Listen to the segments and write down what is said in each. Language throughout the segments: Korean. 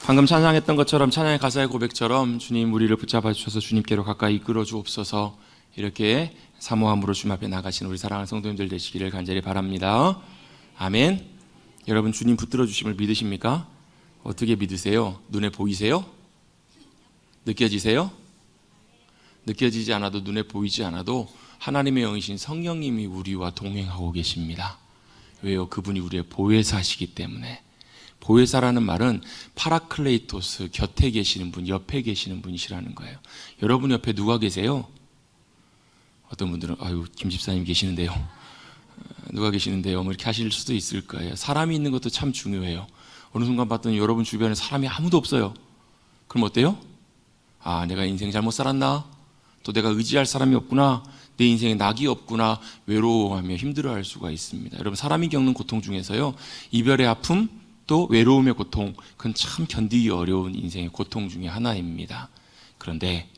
방금 찬양했던 것처럼 찬양의 가사의 고백처럼 주님 우리를 붙잡아 주셔서 주님께로 가까이 이끌어 주옵소서. 이렇게 사모함으로 주님 앞에 나가시는 우리 사랑하는 성도님들 되시기를 간절히 바랍니다. 아멘. 여러분 주님 붙들어 주심을 믿으십니까? 어떻게 믿으세요? 눈에 보이세요? 느껴지세요? 느껴지지 않아도 눈에 보이지 않아도 하나님의 영이신 성령님이 우리와 동행하고 계십니다. 왜요? 그분이 우리의 보혜사시기 때문에. 보혜사라는 말은 파라클레이토스, 곁에 계시는 분, 옆에 계시는 분이시라는 거예요. 여러분 옆에 누가 계세요? 어떤 분들은 아유 김 집사님 계시는데요, 누가 계시는데요, 뭐 이렇게 하실 수도 있을 거예요. 사람이 있는 것도 참 중요해요. 어느 순간 봤더니 여러분 주변에 사람이 아무도 없어요. 그럼 어때요? 아, 내가 인생 잘못 살았나? 또 내가 의지할 사람이 없구나, 내 인생에 낙이 없구나, 외로워하며 힘들어할 수가 있습니다. 여러분 사람이 겪는 고통 중에서요, 이별의 아픔 또 외로움의 고통, 그건 참 견디기 어려운 인생의 고통 중에 하나입니다. 그런데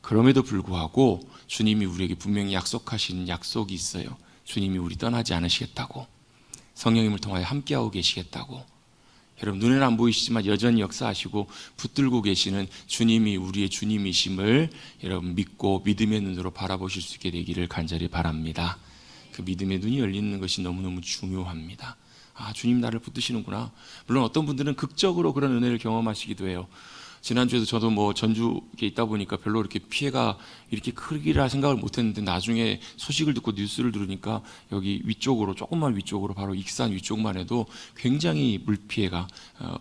그럼에도 불구하고 주님이 우리에게 분명히 약속하신 약속이 있어요. 주님이 우리 떠나지 않으시겠다고, 성령님을 통하여 함께하고 계시겠다고. 여러분 눈에는 안 보이시지만 여전히 역사하시고 붙들고 계시는 주님이 우리의 주님이심을 여러분 믿고 믿음의 눈으로 바라보실 수 있게 되기를 간절히 바랍니다. 그 믿음의 눈이 열리는 것이 너무너무 중요합니다. 아, 주님 나를 붙드시는구나. 물론 어떤 분들은 극적으로 그런 은혜를 경험하시기도 해요. 지난주에도 저도 뭐 전주에 있다 보니까 별로 이렇게 피해가 이렇게 크기라 생각을 못했는데 나중에 소식을 듣고 뉴스를 들으니까 여기 위쪽으로, 조금만 위쪽으로, 바로 익산 위쪽만 해도 굉장히 물피해가,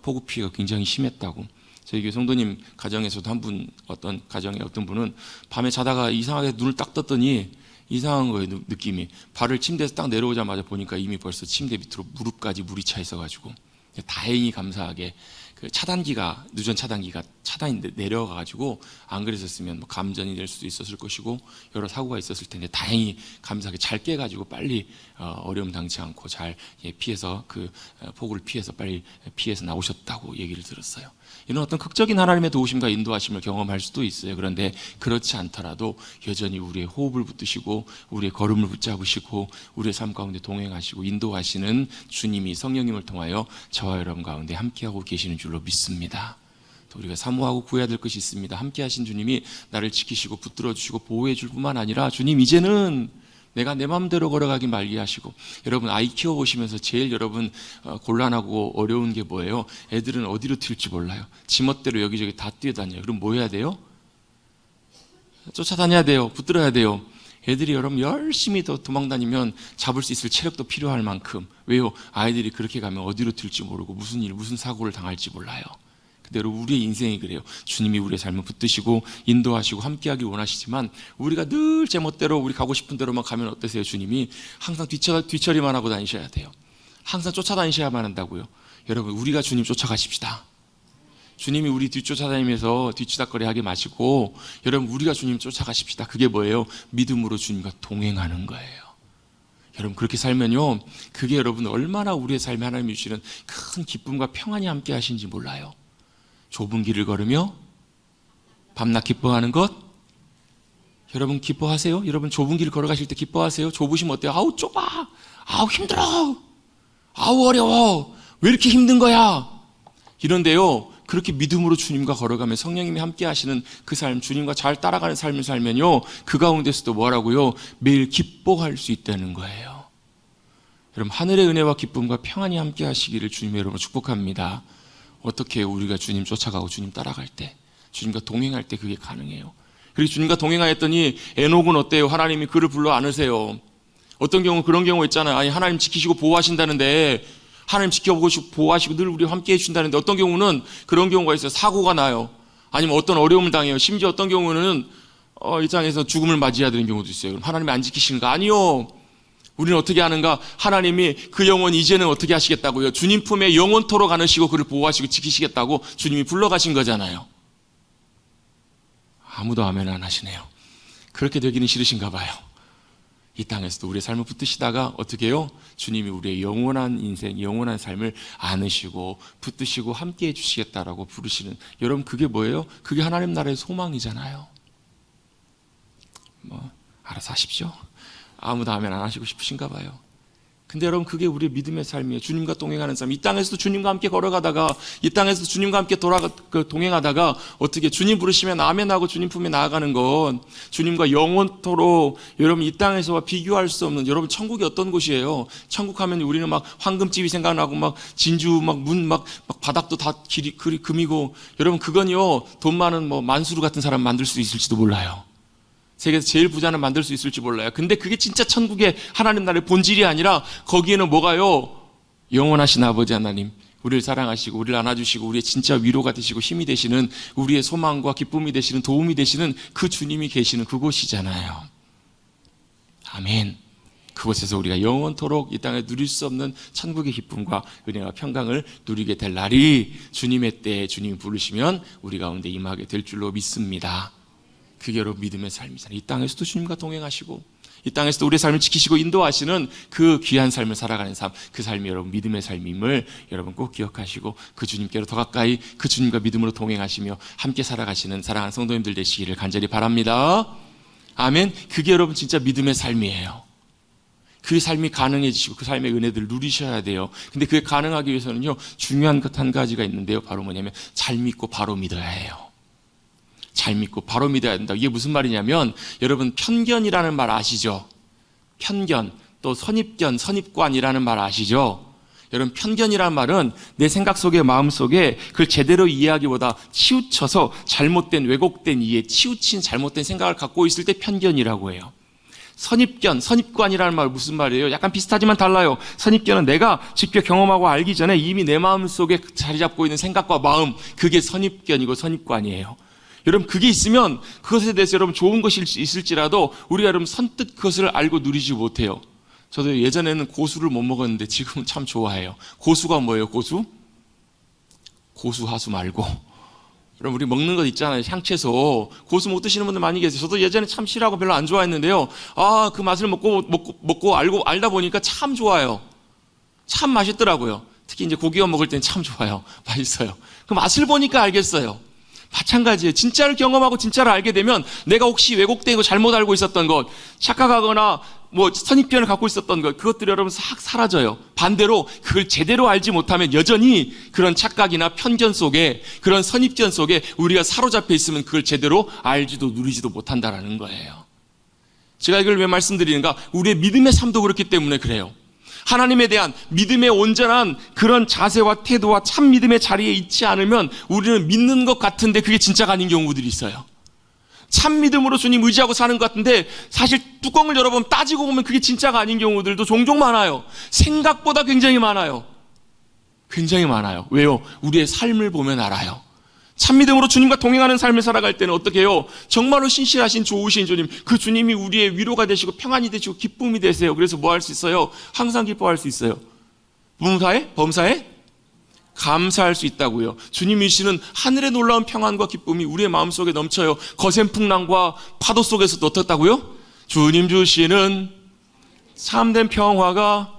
폭우 피해가 굉장히 심했다고. 저희 교회 성도님 가정에서도 한 분, 어떤 가정에 어떤 분은 밤에 자다가 이상하게 눈을 딱 떴더니 이상한 거예요. 느낌이. 발을 침대에서 딱 내려오자마자 보니까 이미 벌써 침대 밑으로 무릎까지 물이 차 있어가지고, 다행히 감사하게 그 차단기가, 누전 차단기가 차단이 내려가가지고 안 그랬었으면 뭐 감전이 될 수도 있었을 것이고 여러 사고가 있었을 텐데 다행히 감사하게 잘 깨가지고 빨리 어려움 당치 않고 잘 피해서, 그 폭우를 피해서 빨리 피해서 나오셨다고 얘기를 들었어요. 이런 어떤 극적인 하나님의 도우심과 인도하심을 경험할 수도 있어요. 그런데 그렇지 않더라도 여전히 우리의 호흡을 붙드시고 우리의 걸음을 붙잡으시고 우리의 삶 가운데 동행하시고 인도하시는 주님이 성령님을 통하여 저와 여러분 가운데 함께하고 계시는 줄로 믿습니다. 또 우리가 사모하고 구해야 될 것이 있습니다. 함께하신 주님이 나를 지키시고 붙들어 주시고 보호해 줄 뿐만 아니라, 주님 이제는 내가 내 마음대로 걸어가기 말게 하시고. 여러분 아이 키워보시면서 제일 여러분 곤란하고 어려운 게 뭐예요? 애들은 어디로 튈지 몰라요. 지멋대로 여기저기 다 뛰어다녀요. 그럼 뭐 해야 돼요? 쫓아다녀야 돼요. 붙들어야 돼요. 애들이 여러분 열심히 더 도망다니면 잡을 수 있을 체력도 필요할 만큼. 왜요? 아이들이 그렇게 가면 어디로 튈지 모르고 무슨 일, 무슨 사고를 당할지 몰라요. 근데 여러분 우리의 인생이 그래요. 주님이 우리의 삶을 붙드시고 인도하시고 함께하기 원하시지만 우리가 늘 제멋대로 우리 가고 싶은 대로만 가면 어떠세요? 주님이 항상 뒤처리만 하고 다니셔야 돼요. 항상 쫓아다니셔야만 한다고요. 여러분 우리가 주님 쫓아가십시다. 주님이 우리 뒤쫓아다니면서 뒤치다거리 하게 마시고, 여러분 우리가 주님 쫓아가십시다. 그게 뭐예요? 믿음으로 주님과 동행하는 거예요. 여러분 그렇게 살면요, 그게 여러분 얼마나 우리의 삶에 하나님이 주시는 큰 기쁨과 평안이 함께 하신지 몰라요. 좁은 길을 걸으며 밤낮 기뻐하는 것, 여러분 기뻐하세요? 여러분 좁은 길 걸어가실 때 기뻐하세요? 좁으시면 어때요? 아우 좁아, 아우 힘들어, 아우 어려워, 왜 이렇게 힘든 거야? 이런데요, 그렇게 믿음으로 주님과 걸어가며 성령님이 함께 하시는 그 삶, 주님과 잘 따라가는 삶을 살면요, 그 가운데서도 뭐라고요? 매일 기뻐할 수 있다는 거예요. 여러분 하늘의 은혜와 기쁨과 평안이 함께 하시기를 주님의 이름으로 축복합니다. 어떻게 우리가 주님 쫓아가고 주님 따라갈 때, 주님과 동행할 때 그게 가능해요. 그리고 주님과 동행하였더니 에녹은 어때요? 하나님이 그를 불러 안으세요. 어떤 경우 그런 경우 있잖아요. 아니 하나님 지키시고 보호하신다는데, 하나님 지켜보시고 보호하시고 늘 우리와 함께 해주신다는데, 어떤 경우는 그런 경우가 있어요. 사고가 나요. 아니면 어떤 어려움을 당해요. 심지어 어떤 경우는 이 땅에서 죽음을 맞이해야 되는 경우도 있어요. 그럼 하나님이 안 지키시는가? 아니요. 우리는 어떻게 하는가? 하나님이 그 영혼 이제는 어떻게 하시겠다고요? 주님 품에 영원토록 안으시고 그를 보호하시고 지키시겠다고 주님이 불러가신 거잖아요. 아무도 아멘 안 하시네요. 그렇게 되기는 싫으신가 봐요. 이 땅에서도 우리의 삶을 붙드시다가 어떻게 해요? 주님이 우리의 영원한 인생, 영원한 삶을 안으시고 붙드시고 함께 해주시겠다라고 부르시는, 여러분 그게 뭐예요? 그게 하나님 나라의 소망이잖아요. 뭐 알아서 하십시오. 아무도 아멘 안 하시고 싶으신가 봐요. 근데 여러분 그게 우리의 믿음의 삶이에요. 주님과 동행하는 삶. 이 땅에서도 주님과 함께 걸어가다가 이 땅에서도 주님과 함께 동행하다가 어떻게 주님 부르시면 아멘하고 주님 품에 나아가는 건 주님과 영원토록 여러분 이 땅에서와 비교할 수 없는 여러분 천국이 어떤 곳이에요? 천국 하면 우리는 막 황금집이 생각나고 막 진주 막 문 막 바닥도 다 금이고 여러분 그건요 돈 많은 뭐 만수르 같은 사람 만들 수 있을지도 몰라요. 세계에서 제일 부자는 만들 수 있을지 몰라요. 근데 그게 진짜 천국의 하나님 나라의 본질이 아니라 거기에는 뭐가요? 영원하신 아버지 하나님, 우리를 사랑하시고 우리를 안아주시고 우리의 진짜 위로가 되시고 힘이 되시는 우리의 소망과 기쁨이 되시는 도움이 되시는 그 주님이 계시는 그곳이잖아요. 아멘. 그곳에서 우리가 영원토록 이 땅에 누릴 수 없는 천국의 기쁨과 은혜와 평강을 누리게 될 날이 주님의 때에 주님이 부르시면 우리 가운데 임하게 될 줄로 믿습니다. 그게 여러분 믿음의 삶이잖아요. 이 땅에서도 주님과 동행하시고 이 땅에서도 우리의 삶을 지키시고 인도하시는 그 귀한 삶을 살아가는 삶, 그 삶이 여러분 믿음의 삶임을 여러분 꼭 기억하시고 그 주님께로 더 가까이 그 주님과 믿음으로 동행하시며 함께 살아가시는 사랑하는 성도님들 되시기를 간절히 바랍니다. 아멘. 그게 여러분 진짜 믿음의 삶이에요. 그 삶이 가능해지시고 그 삶의 은혜들을 누리셔야 돼요. 근데 그게 가능하기 위해서는요 중요한 것 한 가지가 있는데요. 바로 뭐냐면 잘 믿고 바로 믿어야 해요. 잘 믿고 바로 믿어야 된다. 이게 무슨 말이냐면 여러분 편견이라는 말 아시죠? 편견, 또 선입견, 선입관이라는 말 아시죠? 여러분 편견이라는 말은 내 생각 속에 마음 속에 그걸 제대로 이해하기보다 치우쳐서 잘못된 왜곡된 이해, 치우친 잘못된 생각을 갖고 있을 때 편견이라고 해요. 선입견, 선입관이라는 말 무슨 말이에요? 약간 비슷하지만 달라요. 선입견은 내가 직접 경험하고 알기 전에 이미 내 마음 속에 자리 잡고 있는 생각과 마음, 그게 선입견이고 선입관이에요. 여러분 그게 있으면 그것에 대해서 여러분 좋은 것이 있을지라도 우리가 여러분 선뜻 그것을 알고 누리지 못해요. 저도 예전에는 고수를 못 먹었는데 지금은 참 좋아해요. 고수가 뭐예요? 고수? 고수하수 말고 여러분 우리 먹는 것 있잖아요. 향채소. 고수 못 드시는 분들 많이 계세요. 저도 예전에 참 싫어하고 별로 안 좋아했는데요. 그 맛을 먹고 알다 보니까 참 좋아요. 참 맛있더라고요. 특히 이제 고기와 먹을 때는 참 좋아요. 맛있어요. 그 맛을 보니까 알겠어요. 마찬가지예요. 진짜를 경험하고 진짜를 알게 되면 내가 혹시 왜곡되고 잘못 알고 있었던 것, 착각하거나 뭐 선입견을 갖고 있었던 것, 그것들이 여러분 싹 사라져요. 반대로 그걸 제대로 알지 못하면 여전히 그런 착각이나 편견 속에 그런 선입견 속에 우리가 사로잡혀 있으면 그걸 제대로 알지도 누리지도 못한다라는 거예요. 제가 이걸 왜 말씀드리는가? 우리의 믿음의 삶도 그렇기 때문에 그래요. 하나님에 대한 믿음의 온전한 그런 자세와 태도와 참 믿음의 자리에 있지 않으면 우리는 믿는 것 같은데 그게 진짜가 아닌 경우들이 있어요. 참 믿음으로 주님 의지하고 사는 것 같은데 사실 뚜껑을 열어보면 따지고 보면 그게 진짜가 아닌 경우들도 종종 많아요. 생각보다 굉장히 많아요. 굉장히 많아요. 왜요? 우리의 삶을 보면 알아요. 참 믿음으로 주님과 동행하는 삶을 살아갈 때는 어떻게 해요? 정말로 신실하신 좋으신 주님, 그 주님이 우리의 위로가 되시고 평안이 되시고 기쁨이 되세요. 그래서 뭐 할 수 있어요? 항상 기뻐할 수 있어요. 범사에 감사할 수 있다고요. 주님이 주시는 하늘의 놀라운 평안과 기쁨이 우리의 마음속에 넘쳐요. 거센 풍랑과 파도 속에서도 어떻다고요? 주님 주시는 참된 평화가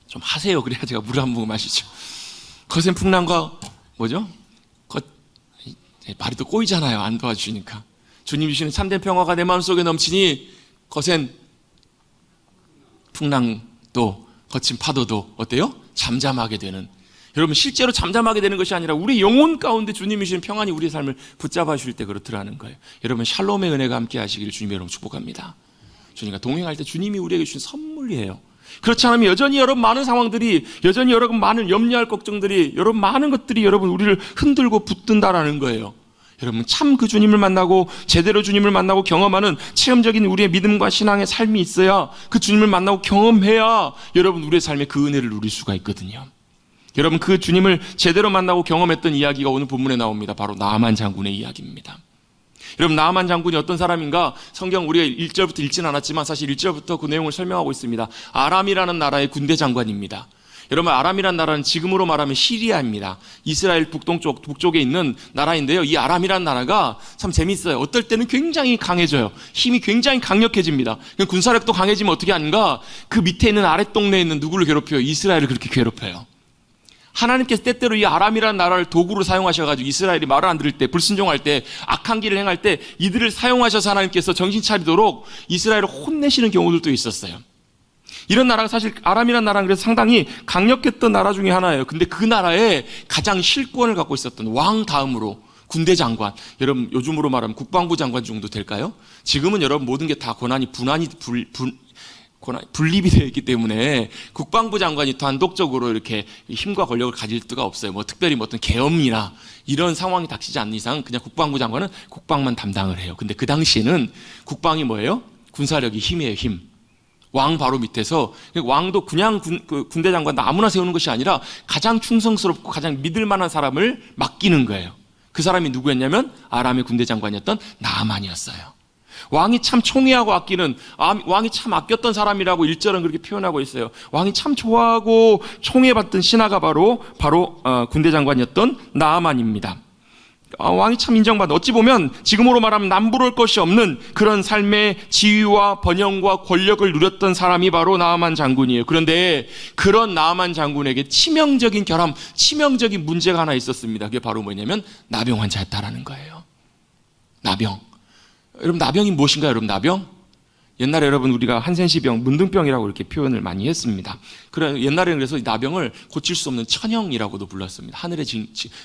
좀 하세요. 그래야 제가 물 한 모금 마시죠. 거센 풍랑과 뭐죠? 말이 또 꼬이잖아요. 안 도와주시니까. 주님 주시는 참된 평화가 내 마음속에 넘치니 거센 풍랑도 거친 파도도 어때요? 잠잠하게 되는. 여러분 실제로 잠잠하게 되는 것이 아니라 우리 영혼 가운데 주님이 주시는 평안이 우리의 삶을 붙잡아 주실 때 그렇더라는 거예요. 여러분 샬롬의 은혜가 함께 하시기를 주님 여러분 축복합니다. 주님과 동행할 때 주님이 우리에게 주신 선물이에요. 그렇지 않으면 여전히 여러분 많은 상황들이, 여전히 여러분 많은 염려할 걱정들이, 여러분 많은 것들이 여러분 우리를 흔들고 붙든다라는 거예요. 여러분 참 그 주님을 만나고 제대로 주님을 만나고 경험하는 체험적인 우리의 믿음과 신앙의 삶이 있어야, 그 주님을 만나고 경험해야 여러분 우리의 삶에 그 은혜를 누릴 수가 있거든요. 여러분 그 주님을 제대로 만나고 경험했던 이야기가 오늘 본문에 나옵니다. 바로 나아만 장군의 이야기입니다. 여러분 나아만 장군이 어떤 사람인가? 성경 우리가 1절부터 읽지는 않았지만 사실 1절부터 그 내용을 설명하고 있습니다. 아람이라는 나라의 군대 장관입니다. 여러분 아람이라는 나라는 지금으로 말하면 시리아입니다. 이스라엘 북쪽에 있는 나라인데요. 이 아람이라는 나라가 참 재밌어요. 어떨 때는 굉장히 강해져요. 힘이 굉장히 강력해집니다. 군사력도 강해지면 어떻게 하는가? 그 밑에 있는 아랫 동네에 있는 누구를 괴롭혀요? 이스라엘을 그렇게 괴롭혀요. 하나님께서 때때로 이 아람이라는 나라를 도구로 사용하셔가지고 이스라엘이 말을 안 들을 때, 불순종할 때, 악한 길을 행할 때 이들을 사용하셔서 하나님께서 정신 차리도록 이스라엘을 혼내시는 경우들도 있었어요. 이런 나라가 사실 아람이라는 나라는 그래서 상당히 강력했던 나라 중에 하나예요. 근데 그 나라에 가장 실권을 갖고 있었던 왕 다음으로 군대 장관, 여러분 요즘으로 말하면 국방부 장관 정도 될까요? 지금은 여러분 모든 게 다 권한이 분립이 되어 있기 때문에 국방부 장관이 단독적으로 이렇게 힘과 권력을 가질 수가 없어요. 뭐 특별히 뭐 어떤 계엄이나 이런 상황이 닥치지 않는 이상 그냥 국방부 장관은 국방만 담당을 해요. 근데 그 당시에는 국방이 뭐예요? 군사력이 힘이에요, 힘. 왕 바로 밑에서 왕도 그냥 군대 장관 아무나 세우는 것이 아니라 가장 충성스럽고 가장 믿을 만한 사람을 맡기는 거예요. 그 사람이 누구였냐면 아람의 군대 장관이었던 나아만이었어요. 왕이 참 총애하고 아끼는, 왕이 참 아꼈던 사람이라고 1절은 그렇게 표현하고 있어요. 왕이 참 좋아하고 총애받던 신하가 바로 군대 장관이었던 나아만입니다. 왕이 참 인정받는, 어찌 보면 지금으로 말하면 남부러울 것이 없는 그런 삶의 지위와 번영과 권력을 누렸던 사람이 바로 나아만 장군이에요. 그런데 그런 나아만 장군에게 치명적인 결함, 치명적인 문제가 하나 있었습니다. 그게 바로 뭐냐면 나병 환자였다라는 거예요. 나병. 여러분 나병이 무엇인가요? 여러분 나병? 옛날에 여러분 우리가 한센시병, 문둥병이라고 이렇게 표현을 많이 했습니다. 그래 옛날에는 그래서 나병을 고칠 수 없는 천형이라고도 불렀습니다. 하늘의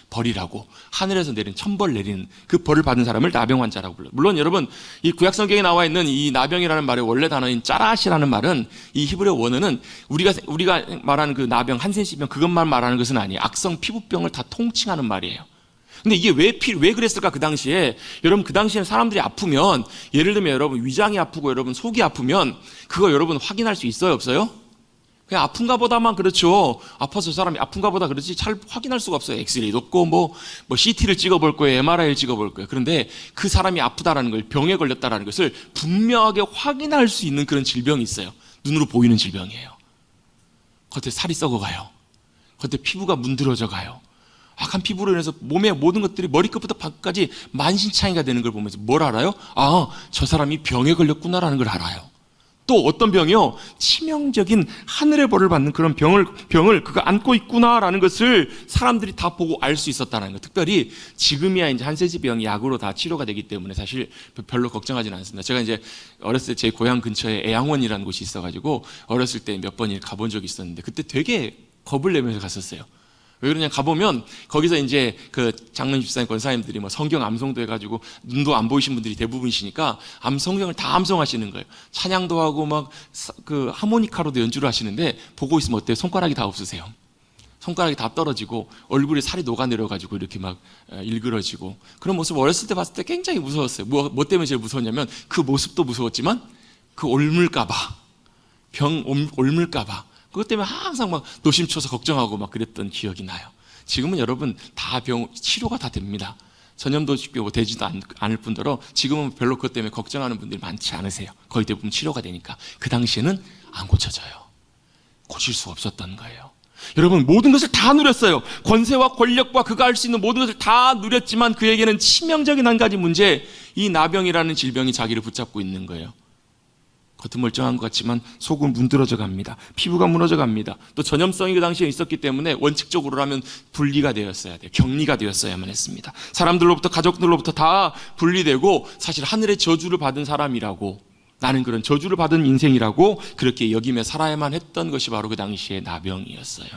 벌이라고, 하늘에서 내린 천벌 내리는 그 벌을 받은 사람을 나병 환자라고 불러요. 물론 여러분 이 구약 성경에 나와 있는 이 나병이라는 말의 원래 단어인 짜라시라는 말은 이 히브리어 원어는 우리가 말하는 그 나병, 한센시병 그것만 말하는 것은 아니에요. 악성 피부병을 다 통칭하는 말이에요. 근데 이게 왜 그랬을까, 그 당시에? 여러분, 그 당시에는 사람들이 아프면, 예를 들면 여러분, 위장이 아프고 여러분, 속이 아프면, 그거 여러분 확인할 수 있어요, 없어요? 그냥 아픈가 보다만 그렇죠. 아파서 사람이 아픈가 보다 그렇지 잘 확인할 수가 없어요. 엑스레이도 없고, 뭐 CT를 찍어볼 거예요, MRI를 찍어볼 거예요. 그런데 그 사람이 아프다라는 걸, 병에 걸렸다라는 것을 분명하게 확인할 수 있는 그런 질병이 있어요. 눈으로 보이는 질병이에요. 겉에 살이 썩어가요. 겉에 피부가 문드러져 가요. 악한 피부로 인해서 몸의 모든 것들이 머리끝부터 발끝까지 만신창이가 되는 걸 보면서 뭘 알아요? 아, 저 사람이 병에 걸렸구나라는 걸 알아요. 또 어떤 병이요? 치명적인 하늘의 벌을 받는 그런 병을 그가 안고 있구나라는 것을 사람들이 다 보고 알 수 있었다는 거예요. 특별히 지금이야 이제 한세지병이 약으로 다 치료가 되기 때문에 사실 별로 걱정하지는 않습니다. 제가 이제 어렸을 때 제 고향 근처에 애양원이라는 곳이 있어가지고 어렸을 때 몇 번 가본 적이 있었는데 그때 되게 겁을 내면서 갔었어요. 왜 그러냐, 가보면 거기서 이제 그 장로님 집사님 권사님들이 뭐 성경 암송도 해가지고 눈도 안 보이신 분들이 대부분이시니까 성경을 다 암송하시는 거예요. 찬양도 하고 막 그 하모니카로도 연주를 하시는데 보고 있으면 어때요? 손가락이 다 없으세요. 손가락이 다 떨어지고 얼굴에 살이 녹아내려가지고 이렇게 막 일그러지고 그런 모습 어렸을 때 봤을 때 굉장히 무서웠어요. 뭐 때문에 제일 무서웠냐면 그 모습도 무서웠지만 그 옮을까봐, 병 옮을까봐 그것 때문에 항상 막 노심초사 걱정하고 막 그랬던 기억이 나요. 지금은 여러분 다 치료가 다 됩니다. 전염도직병 되지도 않을 뿐더러 지금은 별로 그것 때문에 걱정하는 분들이 많지 않으세요. 거의 대부분 치료가 되니까. 그 당시에는 안 고쳐져요. 고칠 수 없었던 거예요. 여러분 모든 것을 다 누렸어요. 권세와 권력과 그가 할 수 있는 모든 것을 다 누렸지만 그에게는 치명적인 한 가지 문제, 이 나병이라는 질병이 자기를 붙잡고 있는 거예요. 겉은 멀쩡한 것 같지만 속은 문드러져 갑니다. 피부가 무너져 갑니다. 또 전염성이 그 당시에 있었기 때문에 원칙적으로라면 분리가 되었어야 돼요. 격리가 되었어야만 했습니다. 사람들로부터, 가족들로부터 다 분리되고 사실 하늘의 저주를 받은 사람이라고, 나는 그런 저주를 받은 인생이라고 그렇게 여기며 살아야만 했던 것이 바로 그 당시의 나병이었어요.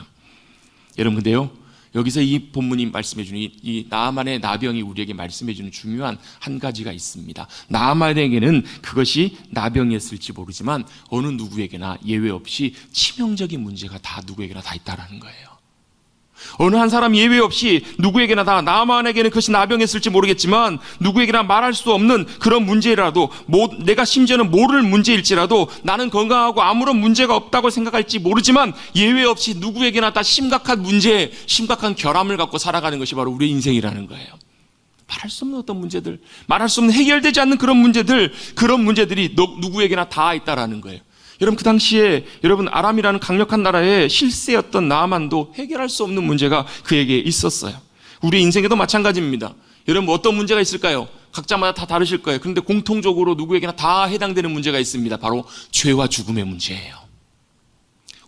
여러분, 근데요, 여기서 이 본문이 말씀해주는 이 나아만의 나병이 우리에게 말씀해주는 중요한 한 가지가 있습니다. 나아만에게는 그것이 나병이었을지 모르지만 어느 누구에게나 예외 없이 치명적인 문제가 다 누구에게나 다 있다라는 거예요. 어느 한 사람 예외 없이 누구에게나 다, 나아만에게는 그것이 나병이었을지 모르겠지만 누구에게나 말할 수 없는 그런 문제라도, 내가 심지어는 모를 문제일지라도, 나는 건강하고 아무런 문제가 없다고 생각할지 모르지만 예외 없이 누구에게나 다 심각한 문제, 심각한 결함을 갖고 살아가는 것이 바로 우리의 인생이라는 거예요. 말할 수 없는 어떤 문제들, 말할 수 없는 해결되지 않는 그런 문제들이 누구에게나 다 있다라는 거예요. 여러분, 그 당시에 여러분 아람이라는 강력한 나라의 실세였던 나아만도 해결할 수 없는 문제가 그에게 있었어요. 우리 인생에도 마찬가지입니다. 여러분, 어떤 문제가 있을까요? 각자마다 다 다르실 거예요. 그런데 공통적으로 누구에게나 다 해당되는 문제가 있습니다. 바로 죄와 죽음의 문제예요.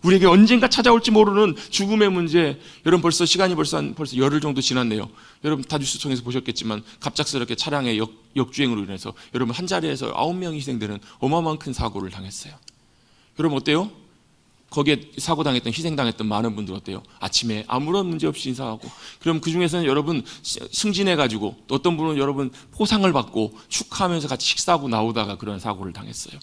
우리에게 언젠가 찾아올지 모르는 죽음의 문제. 여러분 벌써 시간이 벌써 열흘 정도 지났네요. 여러분 다 뉴스 통해서 보셨겠지만 갑작스럽게 차량의 역주행으로 인해서 여러분 한 자리에서 9명이 희생되는 어마어마한 큰 사고를 당했어요. 여러분 어때요? 거기에 사고당했던 희생당했던 많은 분들 어때요? 아침에 아무런 문제 없이 인사하고, 그럼 그 중에서는 여러분 승진해가지고 또 어떤 분은 여러분 포상을 받고 축하하면서 같이 식사하고 나오다가 그런 사고를 당했어요.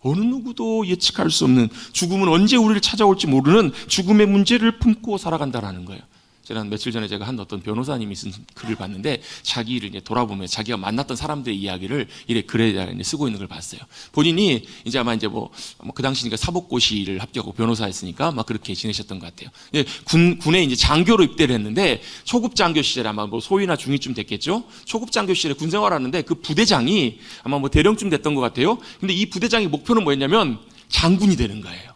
어느 누구도 예측할 수 없는, 죽음은 언제 우리를 찾아올지 모르는 죽음의 문제를 품고 살아간다라는 거예요. 지난 며칠 전에 제가 한 어떤 변호사님이 쓴 글을 봤는데, 자기를 이제 돌아보며 자기가 만났던 사람들의 이야기를 이래 글에 쓰고 있는 걸 봤어요. 본인이 이제 아마 이제 그 당시니까 사법고시를 합격하고 변호사였으니까 막 그렇게 지내셨던 것 같아요. 군에 이제 장교로 입대를 했는데, 초급 장교 시절에 아마 소위나 중위쯤 됐겠죠. 초급 장교 시절에 군 생활하는데 그 부대장이 아마 대령쯤 됐던 것 같아요. 근데 이 부대장의 목표는 뭐였냐면 장군이 되는 거예요.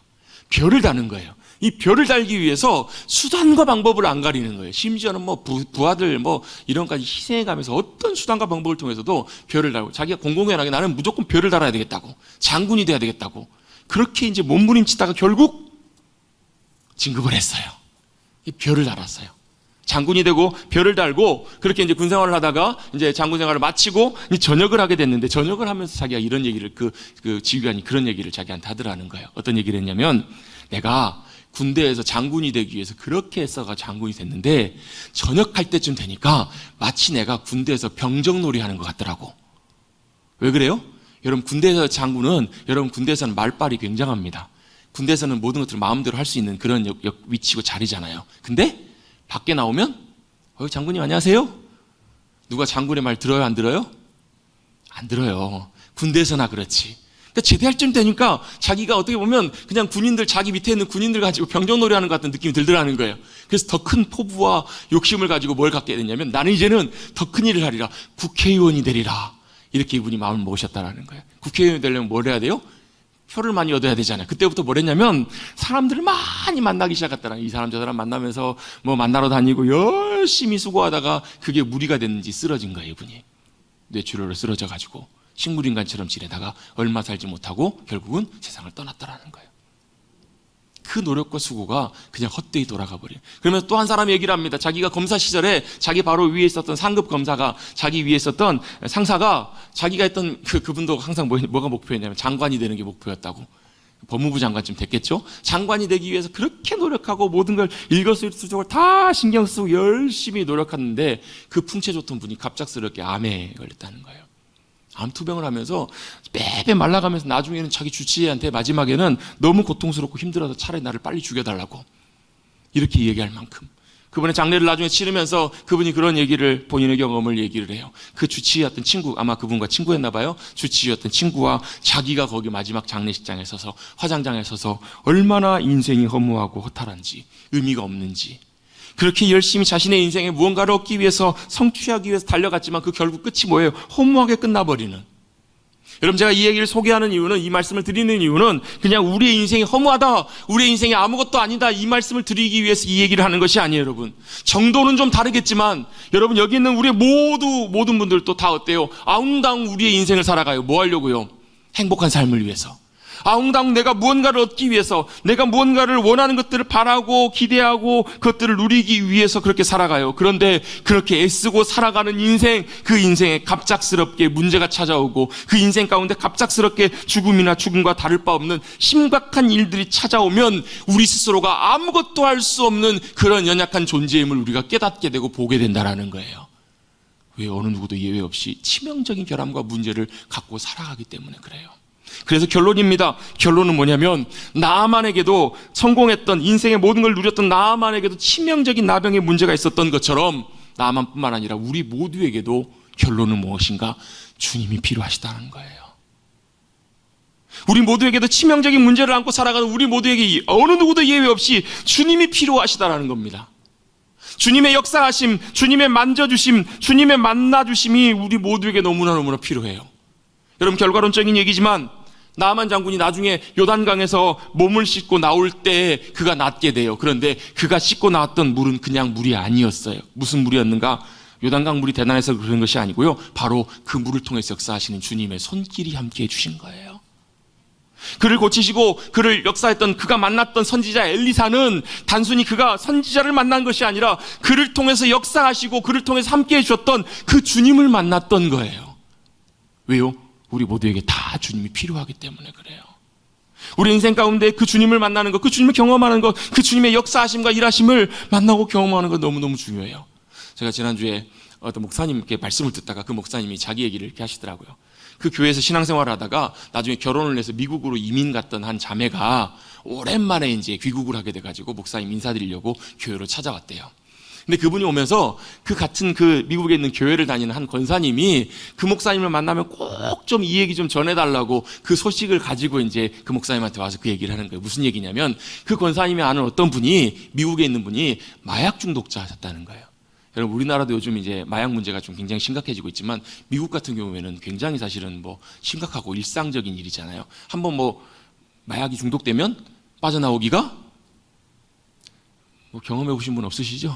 별을 다는 거예요. 이 별을 달기 위해서 수단과 방법을 안 가리는 거예요. 심지어는 부하들 이런 까지 희생해가면서 어떤 수단과 방법을 통해서도 별을 달고, 자기가 공공연하게 나는 무조건 별을 달아야 되겠다고, 장군이 돼야 되겠다고, 그렇게 이제 몸부림치다가 결국 진급을 했어요. 이 별을 달았어요. 장군이 되고 별을 달고, 그렇게 이제 군 생활을 하다가 이제 장군 생활을 마치고 이제 전역을 하게 됐는데, 전역을 하면서 자기가 이런 얘기를 그 지휘관이 그런 얘기를 자기한테 하더라는 거예요. 어떤 얘기를 했냐면, 내가 군대에서 장군이 되기 위해서 그렇게 했어가 장군이 됐는데, 전역할 때쯤 되니까 마치 내가 군대에서 병정놀이 하는 것 같더라고. 왜 그래요? 여러분 군대에서 장군은, 여러분 군대에서는 말빨이 굉장합니다. 군대에서는 모든 것들을 마음대로 할 수 있는 그런 위치고 자리잖아요. 근데 밖에 나오면 장군님 안녕하세요? 누가 장군의 말 들어요, 안 들어요? 안 들어요. 군대에서나 그렇지. 그러니까 제대할 쯤 되니까 자기가 어떻게 보면 그냥 군인들, 자기 밑에 있는 군인들 가지고 병정놀이 하는 것 같은 느낌이 들더라는 거예요. 그래서 더 큰 포부와 욕심을 가지고 뭘 갖게 됐냐면, 나는 이제는 더 큰 일을 하리라, 국회의원이 되리라, 이렇게 이분이 마음을 먹으셨다라는 거예요. 국회의원이 되려면 뭘 해야 돼요? 표를 많이 얻어야 되잖아요. 그때부터 뭘 했냐면 사람들을 많이 만나기 시작했더라. 이 사람 저 사람 만나면서 만나러 다니고 열심히 수고하다가 그게 무리가 됐는지 쓰러진 거예요. 이분이 뇌출혈로 쓰러져가지고 식물인간처럼 지내다가 얼마 살지 못하고 결국은 세상을 떠났다라는 거예요. 그 노력과 수고가 그냥 헛되이 돌아가 버려요. 그러면서 또 한 사람이 얘기를 합니다. 자기가 검사 시절에 자기 바로 위에 있었던 상급 검사가, 자기 위에 있었던 상사가, 자기가 했던 그분도 항상 뭐가 목표였냐면 장관이 되는 게 목표였다고. 법무부 장관쯤 됐겠죠. 장관이 되기 위해서 그렇게 노력하고 모든 걸 일거수일투족을 다 신경 쓰고 열심히 노력하는데, 그 풍채 좋던 분이 갑작스럽게 암에 걸렸다는 거예요. 암투병을 하면서 빼빼 말라가면서 나중에는 자기 주치의한테 마지막에는 너무 고통스럽고 힘들어서 차라리 나를 빨리 죽여달라고 이렇게 얘기할 만큼, 그분의 장례를 나중에 치르면서 그분이 그런 얘기를, 본인의 경험을 얘기를 해요. 그 주치의였던 친구, 아마 그분과 친구였나 봐요. 주치의였던 친구와 자기가 거기 마지막 장례식장에 서서, 화장장에 서서 얼마나 인생이 허무하고 허탈한지, 의미가 없는지, 그렇게 열심히 자신의 인생에 무언가를 얻기 위해서, 성취하기 위해서 달려갔지만 그 결국 끝이 뭐예요? 허무하게 끝나버리는. 여러분 제가 이 얘기를 소개하는 이유는, 이 말씀을 드리는 이유는 그냥 우리의 인생이 허무하다, 우리의 인생이 아무것도 아니다, 이 말씀을 드리기 위해서 이 얘기를 하는 것이 아니에요. 여러분 정도는 좀 다르겠지만, 여러분 여기 있는 우리의 모든 분들도 다 어때요? 아웅다웅 우리의 인생을 살아가요. 뭐 하려고요? 행복한 삶을 위해서. 아웅다웅 내가 무언가를 얻기 위해서, 내가 무언가를 원하는 것들을 바라고 기대하고 그것들을 누리기 위해서 그렇게 살아가요. 그런데 그렇게 애쓰고 살아가는 인생, 그 인생에 갑작스럽게 문제가 찾아오고, 그 인생 가운데 갑작스럽게 죽음과 다를 바 없는 심각한 일들이 찾아오면 우리 스스로가 아무것도 할 수 없는 그런 연약한 존재임을 우리가 깨닫게 되고 보게 된다는 거예요. 왜? 어느 누구도 예외 없이 치명적인 결함과 문제를 갖고 살아가기 때문에 그래요. 그래서 결론입니다. 결론은 뭐냐면, 나아만에게도 성공했던, 인생의 모든 걸 누렸던 나아만에게도 치명적인 나병의 문제가 있었던 것처럼, 나아만뿐만 아니라 우리 모두에게도 결론은 무엇인가? 주님이 필요하시다는 거예요. 우리 모두에게도 치명적인 문제를 안고 살아가는 우리 모두에게 어느 누구도 예외 없이 주님이 필요하시다는 겁니다. 주님의 역사하심, 주님의 만져주심, 주님의 만나주심이 우리 모두에게 너무나 필요해요. 여러분 결과론적인 얘기지만, 나아만 장군이 나중에 요단강에서 몸을 씻고 나올 때 그가 낫게 돼요. 그런데 그가 씻고 나왔던 물은 그냥 물이 아니었어요. 무슨 물이었는가? 요단강 물이 대단해서 그런 것이 아니고요, 바로 그 물을 통해서 역사하시는 주님의 손길이 함께 해주신 거예요. 그를 고치시고 그를 역사했던 그가 만났던 선지자 엘리사는 단순히 그가 선지자를 만난 것이 아니라 그를 통해서 역사하시고 그를 통해서 함께 해주셨던 그 주님을 만났던 거예요. 왜요? 우리 모두에게 다 주님이 필요하기 때문에 그래요. 우리 인생 가운데 그 주님을 만나는 것, 그 주님을 경험하는 것, 그 주님의 역사하심과 일하심을 만나고 경험하는 것 너무너무 중요해요. 제가 지난주에 어떤 목사님께 말씀을 듣다가 그 목사님이 자기 얘기를 이렇게 하시더라고요. 그 교회에서 신앙생활을 하다가 나중에 결혼을 해서 미국으로 이민 갔던 한 자매가 오랜만에 이제 귀국을 하게 돼가지고 목사님 인사드리려고 교회로 찾아왔대요. 근데 그분이 오면서 그 같은 그 미국에 있는 교회를 다니는 한 권사님이 그 목사님을 만나면 꼭 좀 이 얘기 좀 전해달라고 그 소식을 가지고 이제 그 목사님한테 와서 그 얘기를 하는 거예요. 무슨 얘기냐면 그 권사님이 아는 어떤 분이 미국에 있는 분이 마약 중독자셨다는 거예요. 여러분 우리나라도 요즘 이제 마약 문제가 좀 굉장히 심각해지고 있지만 미국 같은 경우에는 굉장히 사실은 뭐 심각하고 일상적인 일이잖아요. 한번 뭐 마약이 중독되면 빠져나오기가 뭐 경험해 보신 분 없으시죠?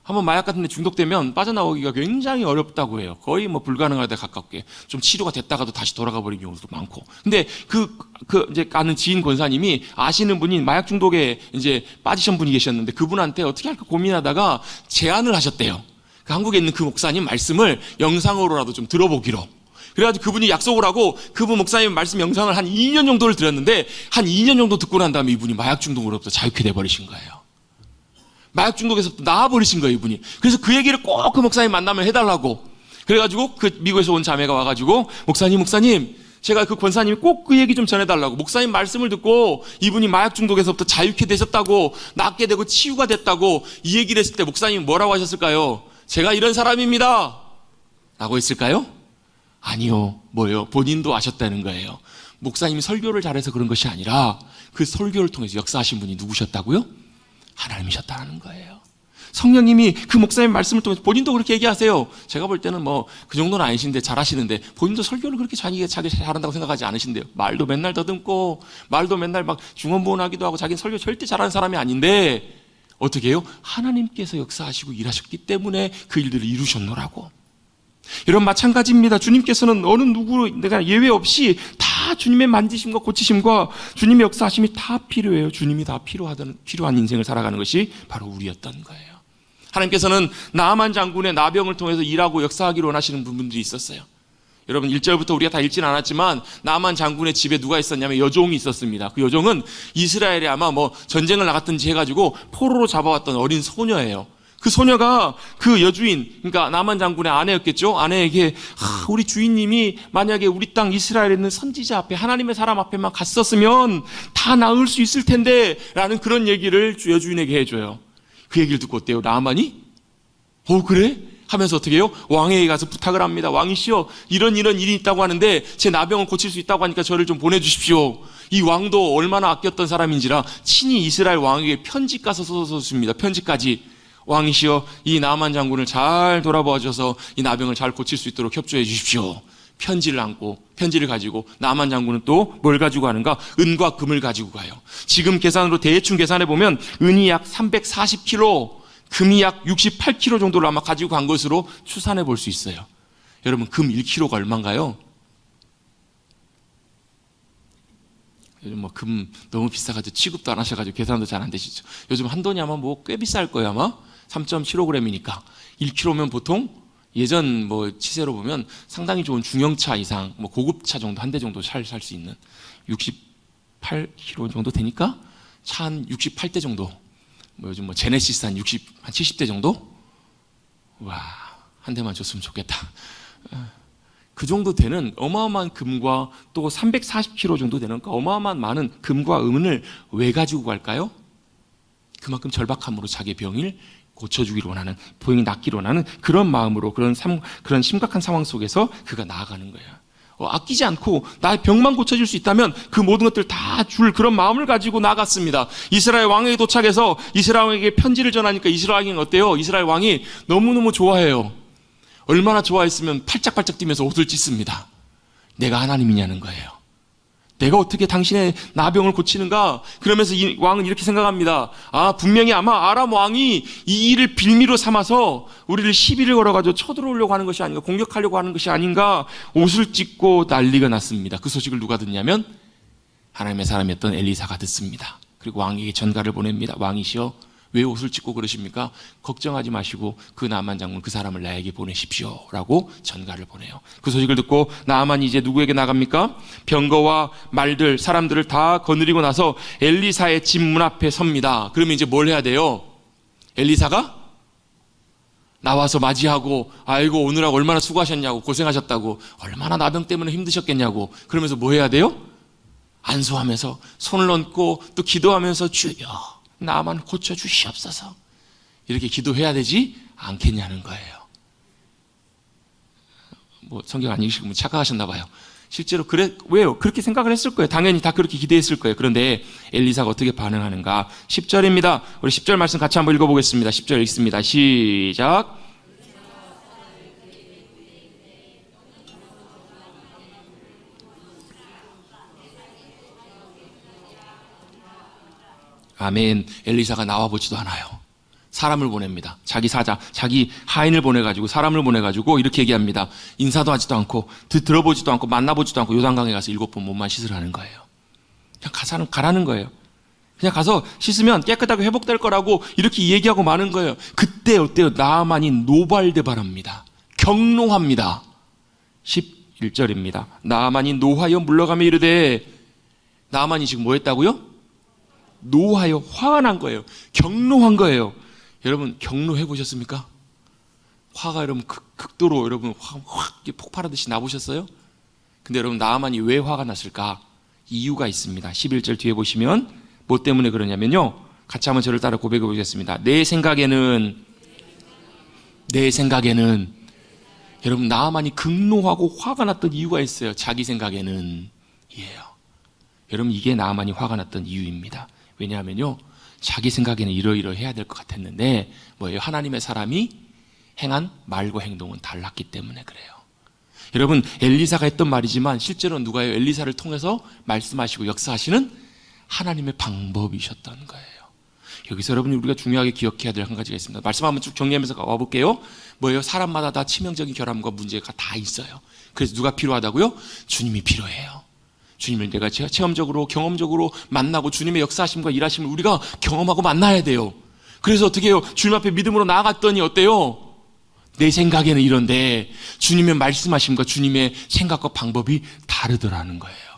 한번 마약 같은 데 중독되면 빠져나오기가 굉장히 어렵다고 해요. 거의 뭐 불가능하다 가깝게. 좀 치료가 됐다가도 다시 돌아가 버린 경우도 많고. 근데 이제 아는 지인 권사님이 아시는 분이 마약 중독에 이제 빠지신 분이 계셨는데 그분한테 어떻게 할까 고민하다가 제안을 하셨대요. 그 한국에 있는 그 목사님 말씀을 영상으로라도 좀 들어보기로. 그래가지고 그분이 약속을 하고 그분 목사님 말씀 영상을 한 2년 정도를 들었는데 한 2년 정도 듣고 난 다음에 이분이 마약 중독으로부터 자유케 돼버리신 거예요. 마약 중독에서 나와버리신 거예요, 이분이. 그래서 그 얘기를 꼭 그 목사님 만나면 해달라고. 그래가지고 그 미국에서 온 자매가 와가지고 목사님, 제가 그 권사님이 꼭 그 얘기 좀 전해달라고. 목사님 말씀을 듣고 이분이 마약 중독에서부터 자유케 되셨다고, 낫게 되고 치유가 됐다고 이 얘기를 했을 때 목사님이 뭐라고 하셨을까요? 제가 이런 사람입니다. 라고 했을까요? 아니요. 뭐요? 본인도 아셨다는 거예요. 목사님이 설교를 잘해서 그런 것이 아니라 그 설교를 통해서 역사하신 분이 누구셨다고요? 하나님이셨다는 거예요. 성령님이 그 목사님 말씀을 통해서 본인도 그렇게 얘기하세요. 제가 볼 때는 뭐 그 정도는 아니신데 잘하시는데 본인도 설교를 그렇게 자기 잘한다고 생각하지 않으신대요. 말도 맨날 더듬고 말도 맨날 막 중언부언하기도 하고 자기는 설교 절대 잘하는 사람이 아닌데 어떻게 해요? 하나님께서 역사하시고 일하셨기 때문에 그 일들을 이루셨노라고. 여러분 마찬가지입니다. 주님께서는 어느 누구 내가 예외 없이 다 주님의 만지심과 고치심과 주님의 역사하심이 다 필요해요. 주님이 다 필요한 인생을 살아가는 것이 바로 우리였던 거예요. 하나님께서는 나아만 장군의 나병을 통해서 일하고 역사하기를 원하시는 부분들이 있었어요. 여러분 1절부터 우리가 다 읽지는 않았지만 나아만 장군의 집에 누가 있었냐면 여종이 있었습니다. 그 여종은 이스라엘에 아마 뭐 전쟁을 나갔든지 해가지고 포로로 잡아왔던 어린 소녀예요. 그 소녀가 그 여주인, 그러니까 나만 장군의 아내였겠죠. 아내에게 우리 주인님이 만약에 우리 땅 이스라엘에 있는 선지자 앞에 하나님의 사람 앞에만 갔었으면 다 나을 수 있을 텐데 라는 그런 얘기를 여주인에게 해줘요. 그 얘기를 듣고 어때요? 나만이? 그래? 하면서 어떻게 해요? 왕에게 가서 부탁을 합니다. 왕이시여 이런 일이 있다고 하는데 제 나병을 고칠 수 있다고 하니까 저를 좀 보내주십시오. 이 왕도 얼마나 아꼈던 사람인지라 친히 이스라엘 왕에게 편지까지 써서 줍니다. 편지까지. 왕이시여 이 나만 장군을 잘 돌아봐 주셔서 이 나병을 잘 고칠 수 있도록 협조해 주십시오. 편지를 가지고 나만 장군은 또 뭘 가지고 가는가? 은과 금을 가지고 가요. 지금 계산으로 대충 계산해 보면 은이 약 340kg, 금이 약 68kg 정도를 아마 가지고 간 것으로 추산해 볼 수 있어요. 여러분 금 1kg가 얼마인가요? 요즘 뭐 금 너무 비싸가지고 취급도 안 하셔가지고 계산도 잘 안 되시죠. 요즘 한 돈이 아마 뭐 꽤 비쌀 거예요 아마. 3.75g이니까 1kg면 보통 예전 뭐 치세로 보면 상당히 좋은 중형차 이상 뭐 고급차 정도 한 대 정도 살 수 있는 68kg 정도 되니까 차 한 68대 정도. 뭐 요즘 뭐 제네시스 한 70대 정도? 와, 한 대만 줬으면 좋겠다. 그 정도 되는 어마어마한 금과 또 340kg 정도 되는 어마어마한 많은 금과 은을 왜 가지고 갈까요? 그만큼 절박함으로 자기의 병을 고쳐주기를 원하는, 병이 낫기를 원하는 그런 마음으로 그런 심각한 상황 속에서 그가 나아가는 거예요. 아끼지 않고 나의 병만 고쳐줄 수 있다면 그 모든 것들 다 줄 그런 마음을 가지고 나갔습니다. 이스라엘 왕에게 도착해서 이스라엘 왕에게 편지를 전하니까 이스라엘 왕이 어때요? 이스라엘 왕이 너무너무 좋아해요. 얼마나 좋아했으면 팔짝팔짝 뛰면서 옷을 찢습니다. 내가 하나님이냐는 거예요. 내가 어떻게 당신의 나병을 고치는가? 그러면서 이 왕은 이렇게 생각합니다. 분명히 아마 아람 왕이 이 일을 빌미로 삼아서 우리를 시비를 걸어가지고 쳐들어오려고 하는 것이 아닌가, 공격하려고 하는 것이 아닌가, 옷을 찢고 난리가 났습니다. 그 소식을 누가 듣냐면 하나님의 사람이었던 엘리사가 듣습니다. 그리고 왕에게 전가를 보냅니다. 왕이시여, 왜 옷을 찢고 그러십니까? 걱정하지 마시고 그 나아만 장군, 그 사람을 나에게 보내십시오 라고 전가를 보내요. 그 소식을 듣고 나아만이 이제 누구에게 나갑니까? 병거와 말들, 사람들을 다 거느리고 나서 엘리사의 집 문 앞에 섭니다. 그러면 이제 뭘 해야 돼요? 엘리사가 나와서 맞이하고, 아이고 오늘하고 얼마나 수고하셨냐고, 고생하셨다고, 얼마나 나병 때문에 힘드셨겠냐고, 그러면서 뭐 해야 돼요? 안수하면서 손을 얹고 또 기도하면서 주여 나만 고쳐주시옵소서, 이렇게 기도해야 되지 않겠냐는 거예요. 성경 안 읽으시고 착각하셨나 봐요. 실제로 왜요? 그렇게 생각을 했을 거예요. 당연히 다 그렇게 기대했을 거예요. 그런데 엘리사가 어떻게 반응하는가? 10절입니다. 우리 10절 말씀 같이 한번 읽어보겠습니다. 10절 읽습니다. 시작. 아멘. 엘리사가 나와보지도 않아요. 사람을 보냅니다. 자기 사자, 자기 하인을 보내가지고, 사람을 보내가지고 이렇게 얘기합니다. 인사도 하지도 않고, 들어보지도 않고, 만나보지도 않고 요단강에 가서 7번 몸만 씻으라는 거예요. 그냥 가라는 거예요. 그냥 가서 씻으면 깨끗하게 회복될 거라고 이렇게 얘기하고 마는 거예요. 그때 어때요? 나아만이 노발대발합니다. 경노합니다. 11절입니다. 나아만이 노하여 물러가며 이르되, 나아만이 지금 뭐 했다고요? 노하여 화가 난 거예요. 경노한 거예요. 여러분 경노해 보셨습니까? 화가 여러분 극도로 여러분 확 폭발하듯이 나보셨어요? 근데 여러분 나아만이 왜 화가 났을까? 이유가 있습니다. 11절 뒤에 보시면 뭐 때문에 그러냐면요, 같이 한번 저를 따라 고백해 보겠습니다. 내 생각에는 여러분 나아만이 극노하고 화가 났던 이유가 있어요. 자기 생각에는 이에요. 여러분 이게 나아만이 화가 났던 이유입니다. 왜냐하면요, 자기 생각에는 이러이러해야 될 것 같았는데 뭐예요? 하나님의 사람이 행한 말과 행동은 달랐기 때문에 그래요. 여러분 엘리사가 했던 말이지만 실제로는 누가요? 엘리사를 통해서 말씀하시고 역사하시는 하나님의 방법이셨던 거예요. 여기서 여러분이 우리가 중요하게 기억해야 될 한 가지가 있습니다. 말씀 한번 쭉 정리하면서 와볼게요. 뭐예요? 사람마다 다 치명적인 결함과 문제가 다 있어요. 그래서 누가 필요하다고요? 주님이 필요해요. 주님을 내가 체험적으로 경험적으로 만나고 주님의 역사하심과 일하심을 우리가 경험하고 만나야 돼요. 그래서 어떻게 해요? 주님 앞에 믿음으로 나아갔더니 어때요? 내 생각에는 이런데 주님의 말씀하심과 주님의 생각과 방법이 다르더라는 거예요.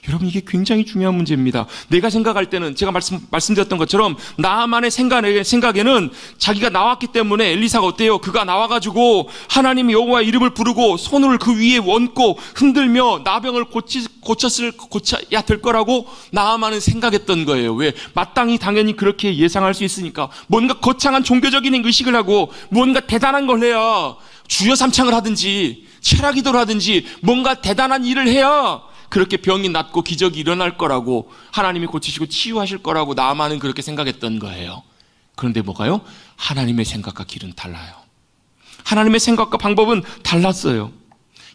여러분 이게 굉장히 중요한 문제입니다. 내가 생각할 때는 제가 말씀드렸던 것처럼 나만의 생각에는 자기가 나왔기 때문에 엘리사가 어때요? 그가 나와가지고 하나님의 여호와의 이름을 부르고 손을 그 위에 얹고 흔들며 나병을 고쳐야 될 거라고 나아만은 생각했던 거예요. 왜? 마땅히 당연히 그렇게 예상할 수 있으니까. 뭔가 거창한 종교적인 의식을 하고 뭔가 대단한 걸 해야, 주여 삼창을 하든지 철학기도를 하든지 뭔가 대단한 일을 해야 그렇게 병이 낫고 기적이 일어날 거라고, 하나님이 고치시고 치유하실 거라고 나아만은 그렇게 생각했던 거예요. 그런데 뭐가요? 하나님의 생각과 길은 달라요. 하나님의 생각과 방법은 달랐어요.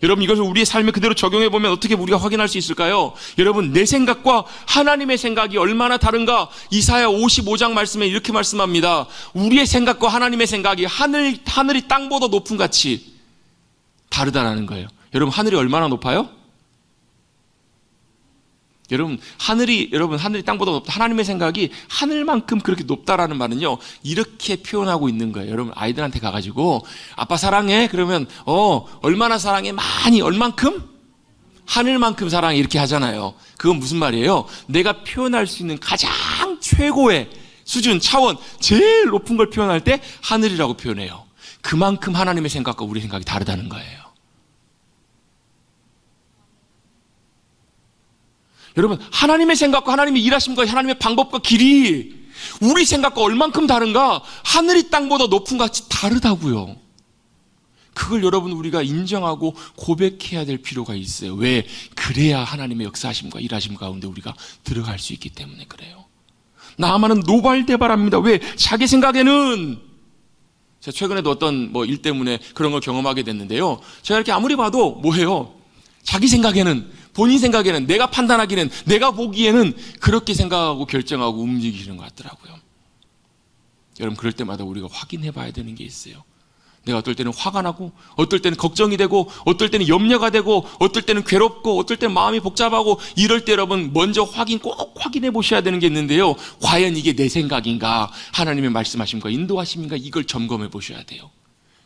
여러분 이것을 우리의 삶에 그대로 적용해 보면 어떻게 우리가 확인할 수 있을까요? 여러분 내 생각과 하나님의 생각이 얼마나 다른가? 이사야 55장 말씀에 이렇게 말씀합니다. 우리의 생각과 하나님의 생각이 하늘이 땅보다 높은 같이 다르다라는 거예요. 여러분 하늘이 얼마나 높아요? 여러분 하늘이 땅보다 높다. 하나님의 생각이 하늘만큼 그렇게 높다라는 말은요, 이렇게 표현하고 있는 거예요. 여러분 아이들한테 가가지고 아빠 사랑해 그러면 얼마나 사랑해? 많이, 얼만큼? 하늘만큼 사랑해, 이렇게 하잖아요. 그건 무슨 말이에요? 내가 표현할 수 있는 가장 최고의 수준, 차원, 제일 높은 걸 표현할 때 하늘이라고 표현해요. 그만큼 하나님의 생각과 우리 생각이 다르다는 거예요. 여러분 하나님의 생각과 하나님의 일하심과 하나님의 방법과 길이 우리 생각과 얼만큼 다른가? 하늘이 땅보다 높은 것 같이 다르다고요. 그걸 여러분 우리가 인정하고 고백해야 될 필요가 있어요. 왜? 그래야 하나님의 역사하심과 일하심 가운데 우리가 들어갈 수 있기 때문에 그래요. 나아만은 노발대발합니다. 왜? 자기 생각에는, 제가 최근에도 어떤 일 때문에 그런 걸 경험하게 됐는데요, 제가 이렇게 아무리 봐도 뭐해요? 자기 생각에는 본인 생각에는, 내가 판단하기에는, 내가 보기에는 그렇게 생각하고 결정하고 움직이시는 것 같더라고요. 여러분, 그럴 때마다 우리가 확인해 봐야 되는 게 있어요. 내가 어떨 때는 화가 나고, 어떨 때는 걱정이 되고, 어떨 때는 염려가 되고, 어떨 때는 괴롭고, 어떨 때는 마음이 복잡하고, 이럴 때 여러분 먼저 꼭 확인해 보셔야 되는 게 있는데요. 과연 이게 내 생각인가, 하나님의 말씀하심과 인도하심인가, 이걸 점검해 보셔야 돼요.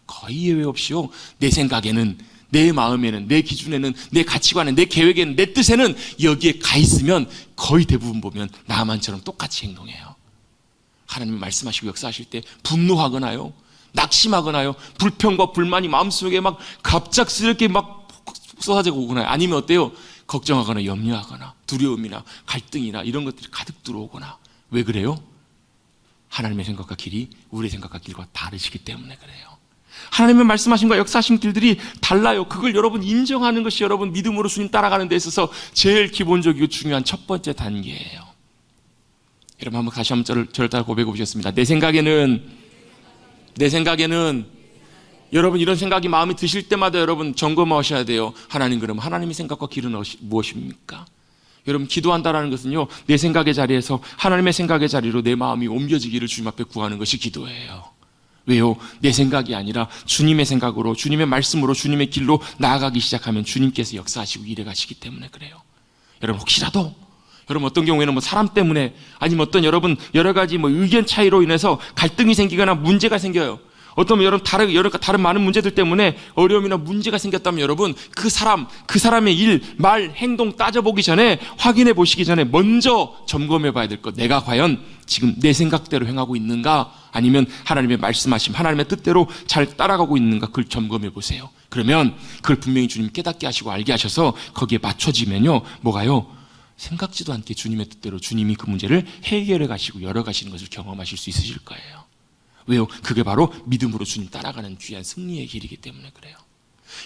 거의 예외 없이요, 내 생각에는, 내 마음에는, 내 기준에는, 내 가치관에, 내 계획에는, 내 뜻에는 여기에 가 있으면 거의 대부분 보면 나만처럼 똑같이 행동해요. 하나님이 말씀하시고 역사하실 때 분노하거나요, 낙심하거나요, 불평과 불만이 마음속에 막 갑작스럽게 막 쏟아지고 오거나요, 아니면 어때요? 걱정하거나 염려하거나 두려움이나 갈등이나 이런 것들이 가득 들어오거나. 왜 그래요? 하나님의 생각과 길이 우리의 생각과 길과 다르시기 때문에 그래요. 하나님의 말씀하심과 역사하신 길들이 달라요. 그걸 여러분 인정하는 것이 여러분 믿음으로 주님 따라가는 데 있어서 제일 기본적이고 중요한 첫 번째 단계예요. 여러분 한번 다시 한번 저를 따라 고백해 보시겠습니다. 내 생각에는 여러분 이런 생각이 마음에 드실 때마다 여러분 점검하셔야 돼요. 하나님, 그럼 하나님의 생각과 길은 무엇입니까? 여러분 기도한다라는 것은요, 내 생각의 자리에서 하나님의 생각의 자리로 내 마음이 옮겨지기를 주님 앞에 구하는 것이 기도예요. 왜요? 내 생각이 아니라 주님의 생각으로, 주님의 말씀으로, 주님의 길로 나아가기 시작하면 주님께서 역사하시고 일해 가시기 때문에 그래요. 여러분 혹시라도 여러분 어떤 경우에는 사람 때문에, 아니면 어떤 여러분 여러 가지 의견 차이로 인해서 갈등이 생기거나 문제가 생겨요. 어떤 여러분 다른 많은 문제들 때문에 어려움이나 문제가 생겼다면 여러분 그 사람의 일, 말, 행동 따져보기 전에, 확인해 보시기 전에 먼저 점검해 봐야 될 것. 내가 과연 지금 내 생각대로 행하고 있는가, 아니면 하나님의 말씀하심, 하나님의 뜻대로 잘 따라가고 있는가, 그걸 점검해 보세요. 그러면 그걸 분명히 주님 깨닫게 하시고 알게 하셔서 거기에 맞춰지면요, 뭐가요? 생각지도 않게 주님의 뜻대로 주님이 그 문제를 해결해 가시고 열어가시는 것을 경험하실 수 있으실 거예요. 왜요? 그게 바로 믿음으로 주님 따라가는 귀한 승리의 길이기 때문에 그래요.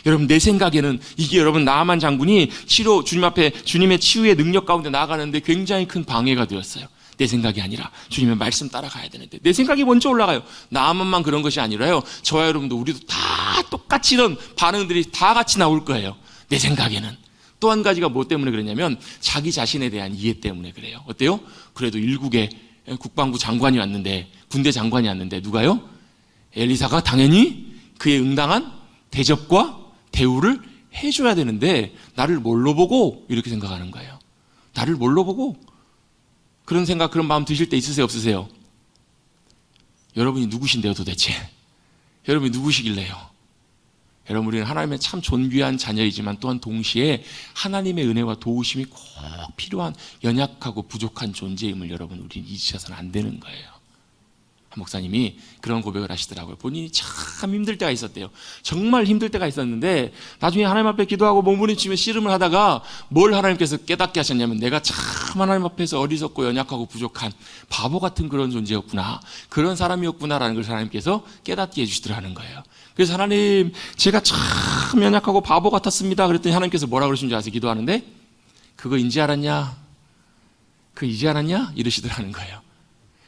여러분 내 생각에는 이게 여러분 나아만 장군이 주님 앞에 주님의 치유의 능력 가운데 나아가는데 굉장히 큰 방해가 되었어요. 내 생각이 아니라 주님의 말씀 따라가야 되는데 내 생각이 먼저 올라가요. 나아만만 그런 것이 아니라요, 저와 여러분도 우리도 다 똑같이 이런 반응들이 다 같이 나올 거예요. 내 생각에는. 또 한 가지가 뭐 때문에 그러냐면 자기 자신에 대한 이해 때문에 그래요. 어때요? 그래도 일국의 국방부 장관이 왔는데, 군대 장관이 왔는데 누가요? 엘리사가 당연히 그에 응당한 대접과 대우를 해줘야 되는데 나를 뭘로 보고 이렇게 생각하는 거예요. 나를 뭘로 보고? 그런 생각, 그런 마음 드실 때 있으세요, 없으세요? 여러분이 누구신데요 도대체? 여러분이 누구시길래요? 여러분 우리는 하나님의 참 존귀한 자녀이지만 또한 동시에 하나님의 은혜와 도우심이 꼭 필요한 연약하고 부족한 존재임을 여러분 우리는 잊으셔서는 안 되는 거예요. 한 목사님이 그런 고백을 하시더라고요. 본인이 참 힘들 때가 있었대요. 정말 힘들 때가 있었는데 나중에 하나님 앞에 기도하고 몸부림치며 씨름을 하다가 뭘 하나님께서 깨닫게 하셨냐면, 내가 참 하나님 앞에서 어리석고 연약하고 부족한 바보 같은 그런 존재였구나, 그런 사람이었구나라는 걸 하나님께서 깨닫게 해주시더라는 거예요. 그래서 하나님, 제가 참 연약하고 바보 같았습니다. 그랬더니 하나님께서 뭐라고 그러신지 아세요? 기도하는데 그거 이제 알았냐? 이러시더라는 거예요.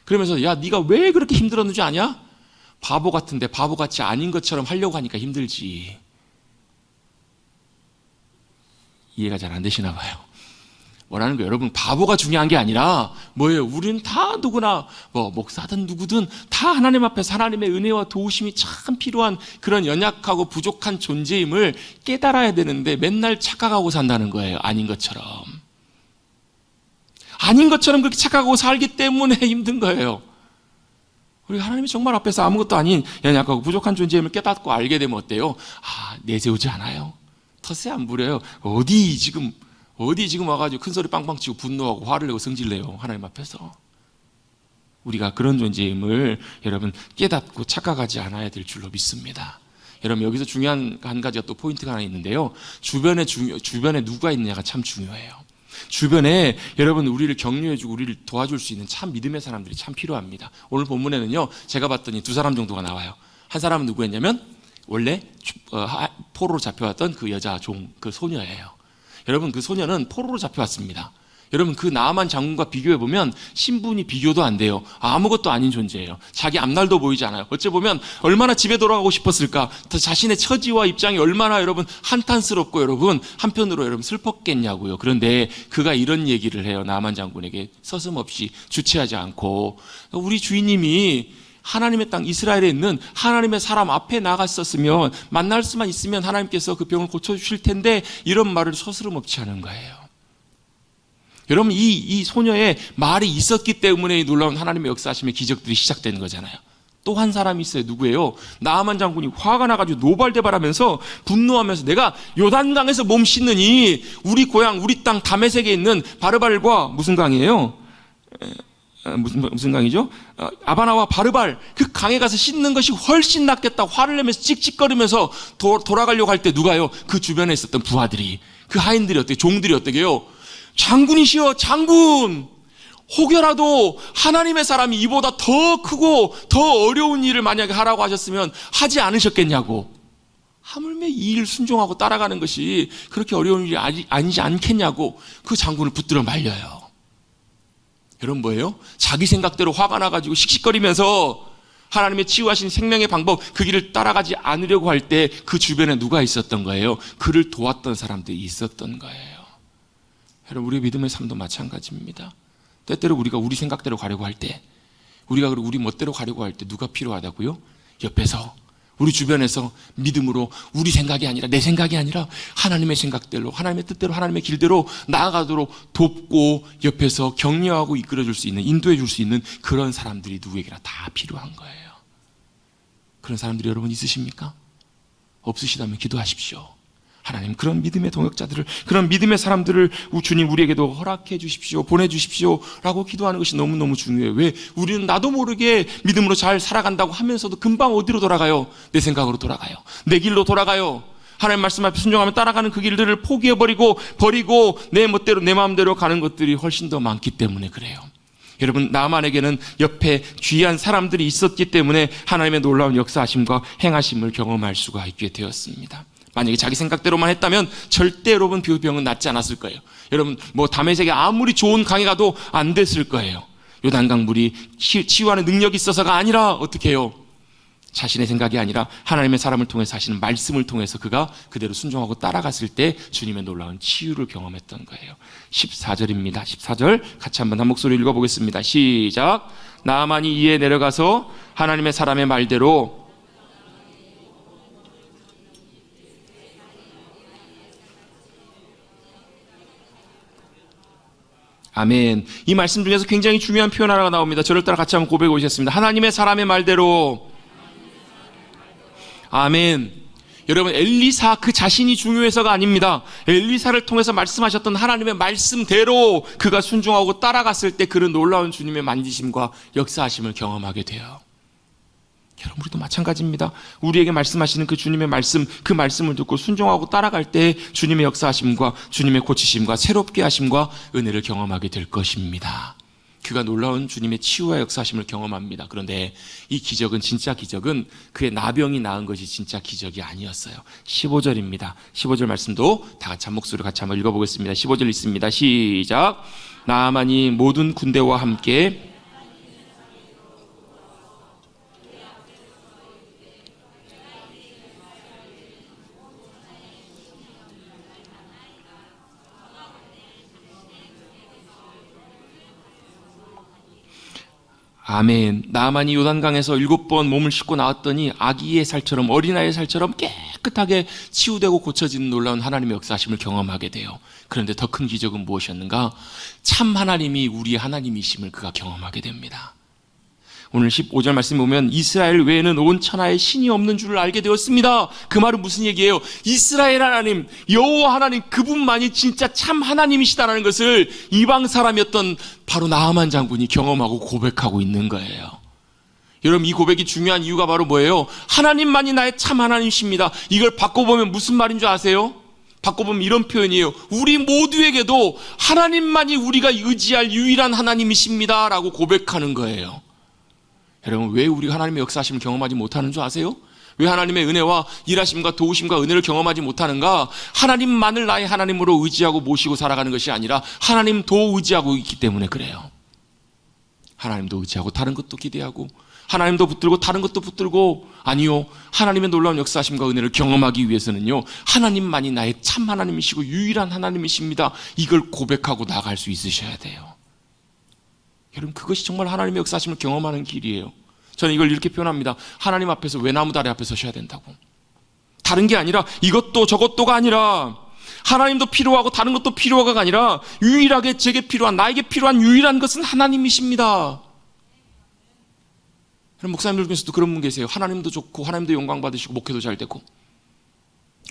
그러면서 야, 네가 왜 그렇게 힘들었는지 아냐? 바보 같은데 바보같이 아닌 것처럼 하려고 하니까 힘들지. 이해가 잘 안 되시나 봐요. 뭐라는 거예요? 여러분 바보가 중요한 게 아니라 뭐예요? 우리는 다 누구나 목사든 누구든 다 하나님 앞에서 하나님의 은혜와 도우심이 참 필요한 그런 연약하고 부족한 존재임을 깨달아야 되는데 맨날 착각하고 산다는 거예요. 아닌 것처럼 그렇게 착각하고 살기 때문에 힘든 거예요. 우리 하나님이 정말 앞에서 아무것도 아닌 연약하고 부족한 존재임을 깨닫고 알게 되면 어때요? 내세우지 않아요. 텃세 안 부려요. 어디 지금 와가지고 큰 소리 빵빵 치고 분노하고 화를 내고 성질내요. 하나님 앞에서. 우리가 그런 존재임을 여러분 깨닫고 착각하지 않아야 될 줄로 믿습니다. 여러분 여기서 중요한 한 가지가 또 포인트가 하나 있는데요, 주변에 누가 있느냐가 참 중요해요. 주변에 여러분 우리를 격려해주고 우리를 도와줄 수 있는 참 믿음의 사람들이 참 필요합니다. 오늘 본문에는요, 제가 봤더니 두 사람 정도가 나와요. 한 사람은 누구였냐면 원래 포로로 잡혀왔던 그 여자 그 소녀예요. 여러분 그 소녀는 포로로 잡혀왔습니다. 여러분, 그 나아만 장군과 비교해보면 신분이 비교도 안 돼요. 아무것도 아닌 존재예요. 자기 앞날도 보이지 않아요. 어찌 보면 얼마나 집에 돌아가고 싶었을까, 자신의 처지와 입장이 얼마나 여러분 한탄스럽고 여러분 한편으로 여러분 슬펐겠냐고요. 그런데 그가 이런 얘기를 해요. 나아만 장군에게 서슴없이 주체하지 않고, 우리 주인님이 하나님의 땅 이스라엘에 있는 하나님의 사람 앞에 나갔었으면, 만날 수만 있으면 하나님께서 그 병을 고쳐주실 텐데, 이런 말을 서스럼없이 하는 거예요. 여러분, 이 소녀의 말이 있었기 때문에 놀라운 하나님의 역사하심의 기적들이 시작되는 거잖아요. 또 한 사람이 있어요. 누구예요? 나아만 장군이 화가 나가지고 노발대발하면서 분노하면서, 내가 요단강에서 몸 씻느니 우리 고향 우리 땅 다메섹에 있는 바르발과 무슨 강이에요? 무슨 강이죠? 아바나와 바르발, 그 강에 가서 씻는 것이 훨씬 낫겠다 화를 내면서 찍찍거리면서 돌아가려고 할 때 누가요? 그 주변에 있었던 부하들이, 그 하인들이 어떻게, 종들이 어떻게 해요? 장군이시여, 장군, 혹여라도 하나님의 사람이 이보다 더 크고 더 어려운 일을 만약에 하라고 하셨으면 하지 않으셨겠냐고. 하물며 이 일 순종하고 따라가는 것이 그렇게 어려운 일이 아니지 않겠냐고 그 장군을 붙들어 말려요. 여러분, 뭐예요? 자기 생각대로 화가 나가지고 씩씩거리면서 하나님의 치유하신 생명의 방법, 그 길을 따라가지 않으려고 할 때 그 주변에 누가 있었던 거예요? 그를 도왔던 사람들이 있었던 거예요. 여러분, 우리의 믿음의 삶도 마찬가지입니다. 때때로 우리가 우리 생각대로 가려고 할 때, 우리가 우리 멋대로 가려고 할 때 누가 필요하다고요? 옆에서, 우리 주변에서 믿음으로 우리 생각이 아니라, 내 생각이 아니라 하나님의 생각대로, 하나님의 뜻대로, 하나님의 길대로 나아가도록 돕고 옆에서 격려하고 이끌어줄 수 있는, 인도해 줄 수 있는 그런 사람들이 누구에게나 다 필요한 거예요. 그런 사람들이 여러분 있으십니까? 없으시다면 기도하십시오. 하나님, 그런 믿음의 동역자들을, 그런 믿음의 사람들을 주님 우리에게도 허락해 주십시오, 보내주십시오 라고 기도하는 것이 너무너무 중요해요. 왜? 우리는 나도 모르게 믿음으로 잘 살아간다고 하면서도 금방 어디로 돌아가요? 내 생각으로 돌아가요. 내 길로 돌아가요. 하나님 말씀 앞에 순종하며 따라가는 그 길들을 포기해버리고 내 멋대로, 내 마음대로 가는 것들이 훨씬 더 많기 때문에 그래요. 여러분, 나만에게는 옆에 귀한 사람들이 있었기 때문에 하나님의 놀라운 역사하심과 행하심을 경험할 수가 있게 되었습니다. 만약에 자기 생각대로만 했다면 절대 여러분 병은 낫지 않았을 거예요. 여러분, 다메섹에 아무리 좋은 강에 가도 안 됐을 거예요. 요단강 물이 치유하는 능력이 있어서가 아니라 어떻게 해요? 자신의 생각이 아니라 하나님의 사람을 통해서 하시는 말씀을 통해서 그가 그대로 순종하고 따라갔을 때 주님의 놀라운 치유를 경험했던 거예요. 14절입니다. 14절 같이 한번 한 목소리 읽어보겠습니다. 시작. 나아만이 이에 내려가서 하나님의 사람의 말대로 아멘. 이 말씀 중에서 굉장히 중요한 표현 하나가 나옵니다. 저를 따라 같이 한번 고백해 보시겠습니다. 하나님의 사람의 말대로. 아멘. 여러분, 엘리사 그 자신이 중요해서가 아닙니다. 엘리사를 통해서 말씀하셨던 하나님의 말씀대로 그가 순종하고 따라갔을 때 그런 놀라운 주님의 만지심과 역사하심을 경험하게 돼요. 여러분, 우리도 마찬가지입니다. 우리에게 말씀하시는 그 주님의 말씀, 그 말씀을 듣고 순종하고 따라갈 때 주님의 역사하심과 주님의 고치심과 새롭게 하심과 은혜를 경험하게 될 것입니다. 그가 놀라운 주님의 치유와 역사하심을 경험합니다. 그런데 이 기적은, 진짜 기적은 그의 나병이 나은 것이 진짜 기적이 아니었어요. 15절입니다. 15절 말씀도 다 같이 한 목소리로 같이 한번 읽어보겠습니다. 15절 있습니다. 시작. 나아만이 모든 군대와 함께 아멘. 나아만이 요단강에서 7번 몸을 씻고 나왔더니 아기의 살처럼, 어린아이의 살처럼 깨끗하게 치유되고 고쳐지는 놀라운 하나님의 역사하심을 경험하게 돼요. 그런데 더 큰 기적은 무엇이었는가? 참 하나님이 우리의 하나님이심을 그가 경험하게 됩니다. 오늘 15절 말씀 보면 이스라엘 외에는 온 천하에 신이 없는 줄을 알게 되었습니다. 그 말은 무슨 얘기예요? 이스라엘 하나님, 여호와 하나님, 그분만이 진짜 참 하나님이시다라는 것을 이방 사람이었던 바로 나아만 장군이 경험하고 고백하고 있는 거예요. 여러분, 이 고백이 중요한 이유가 바로 뭐예요? 하나님만이 나의 참 하나님이십니다. 이걸 바꿔보면 무슨 말인 줄 아세요? 바꿔보면 이런 표현이에요. 우리 모두에게도 하나님만이 우리가 의지할 유일한 하나님이십니다 라고 고백하는 거예요. 여러분, 왜 우리가 하나님의 역사하심을 경험하지 못하는 줄 아세요? 왜 하나님의 은혜와 일하심과 도우심과 은혜를 경험하지 못하는가? 하나님만을 나의 하나님으로 의지하고 모시고 살아가는 것이 아니라 하나님도 의지하고 있기 때문에 그래요. 하나님도 의지하고 다른 것도 기대하고 하나님도 붙들고 다른 것도 붙들고, 아니요, 하나님의 놀라운 역사하심과 은혜를 경험하기 위해서는요, 하나님만이 나의 참 하나님이시고 유일한 하나님이십니다, 이걸 고백하고 나갈 수 있으셔야 돼요. 여러분, 그것이 정말 하나님의 역사하심을 경험하는 길이에요. 저는 이걸 이렇게 표현합니다. 하나님 앞에서 외나무 다리 앞에 서셔야 된다고. 다른 게 아니라 이것도 저것도가 아니라 하나님도 필요하고 다른 것도 필요하가 아니라 유일하게 제게 필요한, 나에게 필요한 유일한 것은 하나님이십니다. 목사님들 중에서도 그런 분 계세요. 하나님도 좋고 하나님도 영광 받으시고 목회도 잘 되고.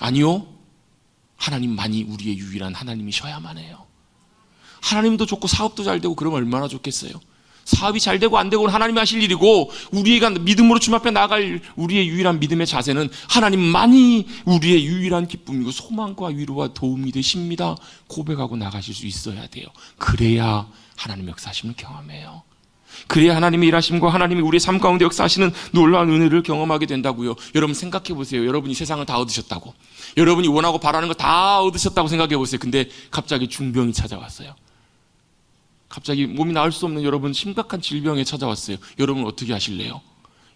아니요, 하나님만이 우리의 유일한 하나님이셔야만 해요. 하나님도 좋고 사업도 잘 되고 그러면 얼마나 좋겠어요. 사업이 잘 되고 안 되고는 하나님이 하실 일이고, 우리가 믿음으로 주님 앞에 나아갈 우리의 유일한 믿음의 자세는 하나님만이 우리의 유일한 기쁨이고 소망과 위로와 도움이 되십니다, 고백하고 나가실 수 있어야 돼요. 그래야 하나님의 역사하심을 경험해요. 그래야 하나님의 일하심과 하나님이 우리의 삶 가운데 역사하시는 놀라운 은혜를 경험하게 된다고요. 여러분 생각해 보세요. 여러분이 세상을 다 얻으셨다고, 여러분이 원하고 바라는 거 다 얻으셨다고 생각해 보세요. 근데 갑자기 중병이 찾아왔어요. 갑자기 몸이 나을 수 없는 여러분 심각한 질병에 찾아왔어요. 여러분 어떻게 하실래요?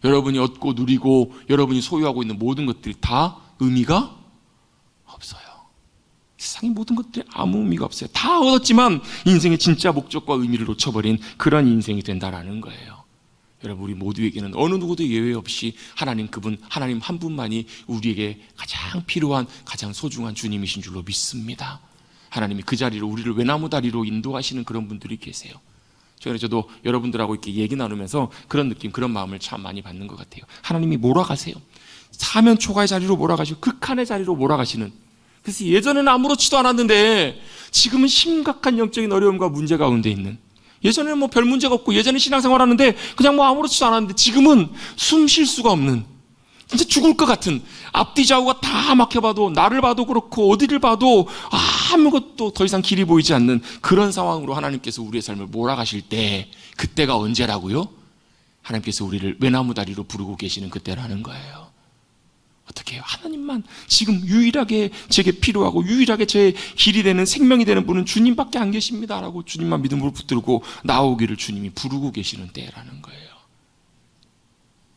여러분이 얻고 누리고 여러분이 소유하고 있는 모든 것들이 다 의미가 없어요. 세상의 모든 것들이 아무 의미가 없어요. 다 얻었지만 인생의 진짜 목적과 의미를 놓쳐버린 그런 인생이 된다라는 거예요. 여러분, 우리 모두에게는 어느 누구도 예외 없이 하나님, 그분 하나님 한 분만이 우리에게 가장 필요한, 가장 소중한 주님이신 줄로 믿습니다. 하나님이 그 자리로 우리를 외나무 다리로 인도하시는 그런 분들이 계세요. 저도 여러분들하고 이렇게 얘기 나누면서 그런 느낌, 그런 마음을 참 많이 받는 것 같아요. 하나님이 몰아가세요. 사면 초가의 자리로 몰아가시고 극한의 자리로 몰아가시는. 그래서 예전에는 아무렇지도 않았는데 지금은 심각한 영적인 어려움과 문제 가운데 있는, 예전에는 뭐 별 문제가 없고 예전에 신앙생활 하는데 그냥 뭐 아무렇지도 않았는데 지금은 숨 쉴 수가 없는, 진짜 죽을 것 같은, 앞뒤 좌우가 다 막혀봐도, 나를 봐도 그렇고 어디를 봐도 아무것도 더 이상 길이 보이지 않는 그런 상황으로 하나님께서 우리의 삶을 몰아가실 때, 그때가 언제라고요? 하나님께서 우리를 외나무 다리로 부르고 계시는 그때라는 거예요. 어떻게 해요? 하나님만 지금 유일하게 제게 필요하고 유일하게 제 길이 되는, 생명이 되는 분은 주님밖에 안 계십니다라고 주님만 믿음으로 붙들고 나오기를 주님이 부르고 계시는 때라는 거예요.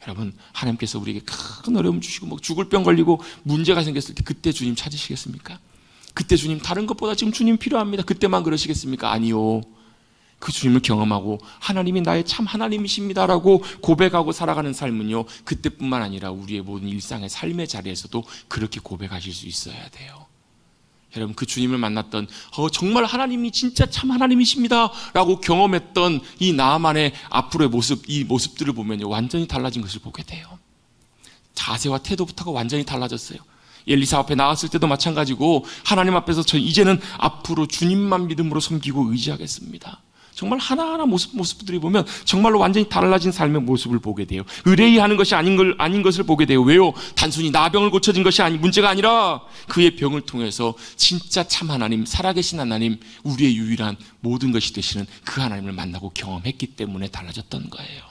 여러분, 하나님께서 우리에게 큰 어려움 주시고 뭐 죽을 병 걸리고 문제가 생겼을 때 그때 주님 찾으시겠습니까? 그때 주님 다른 것보다 지금 주님 필요합니다, 그때만 그러시겠습니까? 아니요. 그 주님을 경험하고 하나님이 나의 참 하나님이십니다라고 고백하고 살아가는 삶은요, 그때뿐만 아니라 우리의 모든 일상의 삶의 자리에서도 그렇게 고백하실 수 있어야 돼요. 여러분, 그 주님을 만났던, 정말 하나님이 진짜 참 하나님이십니다 라고 경험했던 이 나아만의 앞으로의 모습, 이 모습들을 보면요, 완전히 달라진 것을 보게 돼요. 자세와 태도부터가 완전히 달라졌어요. 엘리사 앞에 나왔을 때도 마찬가지고, 하나님 앞에서 저 이제는 앞으로 주님만 믿음으로 섬기고 의지하겠습니다, 정말 하나하나 모습들이 보면 정말로 완전히 달라진 삶의 모습을 보게 돼요. 의뢰하는 것이 아닌 것을 보게 돼요. 왜요? 단순히 나병을 고쳐진 것이 문제가 아니라 그의 병을 통해서 진짜 참 하나님, 살아계신 하나님, 우리의 유일한 모든 것이 되시는 그 하나님을 만나고 경험했기 때문에 달라졌던 거예요.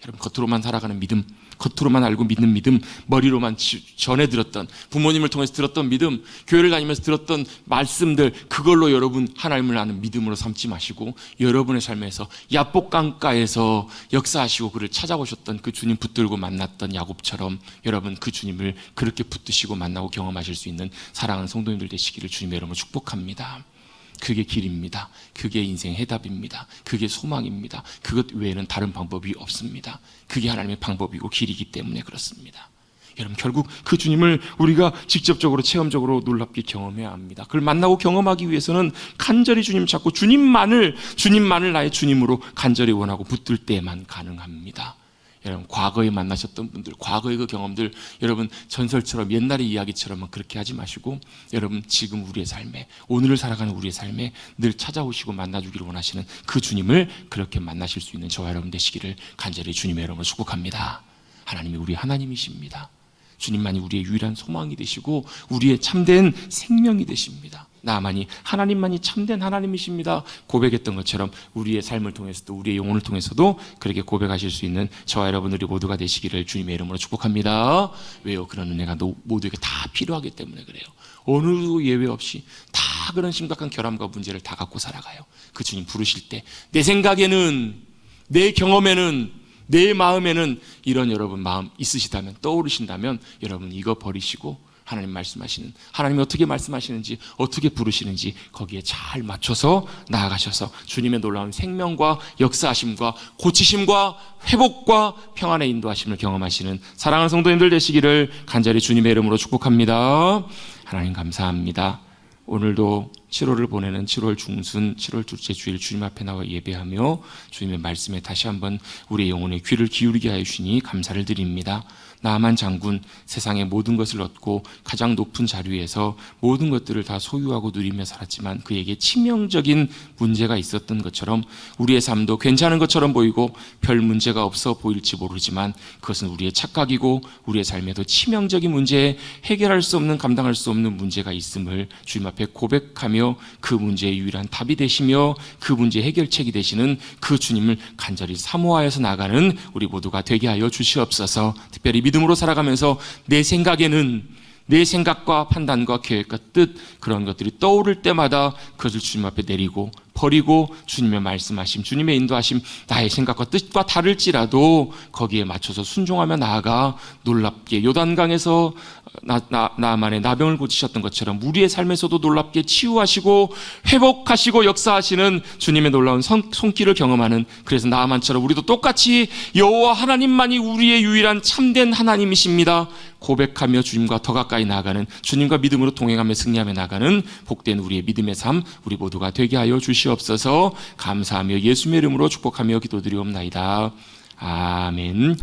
여러분, 겉으로만 살아가는 믿음, 겉으로만 알고 믿는 믿음, 머리로만 전해 들었던, 부모님을 통해서 들었던 믿음, 교회를 다니면서 들었던 말씀들, 그걸로 여러분 하나님을 아는 믿음으로 삼지 마시고, 여러분의 삶에서 야복강가에서 역사하시고 그를 찾아오셨던 그 주님 붙들고 만났던 야곱처럼 여러분 그 주님을 그렇게 붙드시고 만나고 경험하실 수 있는 사랑하는 성도님들 되시기를 주님의 이름으로 축복합니다. 그게 길입니다. 그게 인생의 해답입니다. 그게 소망입니다. 그것 외에는 다른 방법이 없습니다. 그게 하나님의 방법이고 길이기 때문에 그렇습니다. 여러분, 결국 그 주님을 우리가 직접적으로 체험적으로 놀랍게 경험해야 합니다. 그걸 만나고 경험하기 위해서는 간절히 주님 찾고 주님만을 나의 주님으로 간절히 원하고 붙들 때만 가능합니다. 여러분, 과거에 만나셨던 분들, 과거의 그 경험들, 여러분 전설처럼, 옛날의 이야기처럼 그렇게 하지 마시고, 여러분 지금 우리의 삶에, 오늘을 살아가는 우리의 삶에 늘 찾아오시고 만나주기를 원하시는 그 주님을 그렇게 만나실 수 있는 저와 여러분 되시기를 간절히 주님의 이름으로 축복합니다. 하나님이 우리 하나님이십니다. 주님만이 우리의 유일한 소망이 되시고 우리의 참된 생명이 되십니다. 나만이 하나님만이 참된 하나님이십니다 고백했던 것처럼 우리의 삶을 통해서도 우리의 영혼을 통해서도 그렇게 고백하실 수 있는 저와 여러분들이 모두가 되시기를 주님의 이름으로 축복합니다. 왜요? 그런 은혜가 모두에게 다 필요하기 때문에 그래요. 어느 예외 없이 다 그런 심각한 결함과 문제를 다 갖고 살아가요. 그 주님 부르실 때 내 생각에는, 내 경험에는, 내 마음에는 이런 여러분 마음 있으시다면, 떠오르신다면 여러분 이거 버리시고 하나님 말씀하시는, 하나님이 어떻게 말씀하시는지, 어떻게 부르시는지 거기에 잘 맞춰서 나아가셔서 주님의 놀라운 생명과 역사하심과 고치심과 회복과 평안의 인도하심을 경험하시는 사랑하는 성도님들 되시기를 간절히 주님의 이름으로 축복합니다. 하나님 감사합니다. 오늘도 7월을 보내는 7월 중순 7월 둘째 주일 주님 앞에 나와 예배하며 주님의 말씀에 다시 한번 우리의 영혼의 귀를 기울이게 하여 주시니 감사를 드립니다. 나만 장군 세상의 모든 것을 얻고 가장 높은 자리에서 모든 것들을 다 소유하고 누리며 살았지만 그에게 치명적인 문제가 있었던 것처럼 우리의 삶도 괜찮은 것처럼 보이고 별 문제가 없어 보일지 모르지만 그것은 우리의 착각이고 우리의 삶에도 치명적인 문제에 해결할 수 없는, 감당할 수 없는 문제가 있음을 주님 앞에 고백하며 그 문제의 유일한 답이 되시며 그 문제의 해결책이 되시는 그 주님을 간절히 사모하여서 나가는 우리 모두가 되게 하여 주시옵소서. 특별히 믿음으로 살아가면서 내 생각에는, 내 생각과 판단과 계획과 뜻, 그런 것들이 떠오를 때마다 그것을 주님 앞에 내리고 버리고 주님의 말씀하심, 주님의 인도하심, 나의 생각과 뜻과 다를지라도 거기에 맞춰서 순종하며 나아가 놀랍게 요단강에서 나만의 나병을 고치셨던 것처럼 우리의 삶에서도 놀랍게 치유하시고 회복하시고 역사하시는 주님의 놀라운 손길을 경험하는, 그래서 나만처럼 우리도 똑같이 여호와 하나님만이 우리의 유일한 참된 하나님이십니다 고백하며 주님과 더 가까이 나아가는, 주님과 믿음으로 동행하며 승리하며 나아가는 복된 우리의 믿음의 삶 우리 모두가 되게 하여 주시옵소서. 감사하며 예수님의 이름으로 축복하며 기도드리옵나이다. 아멘.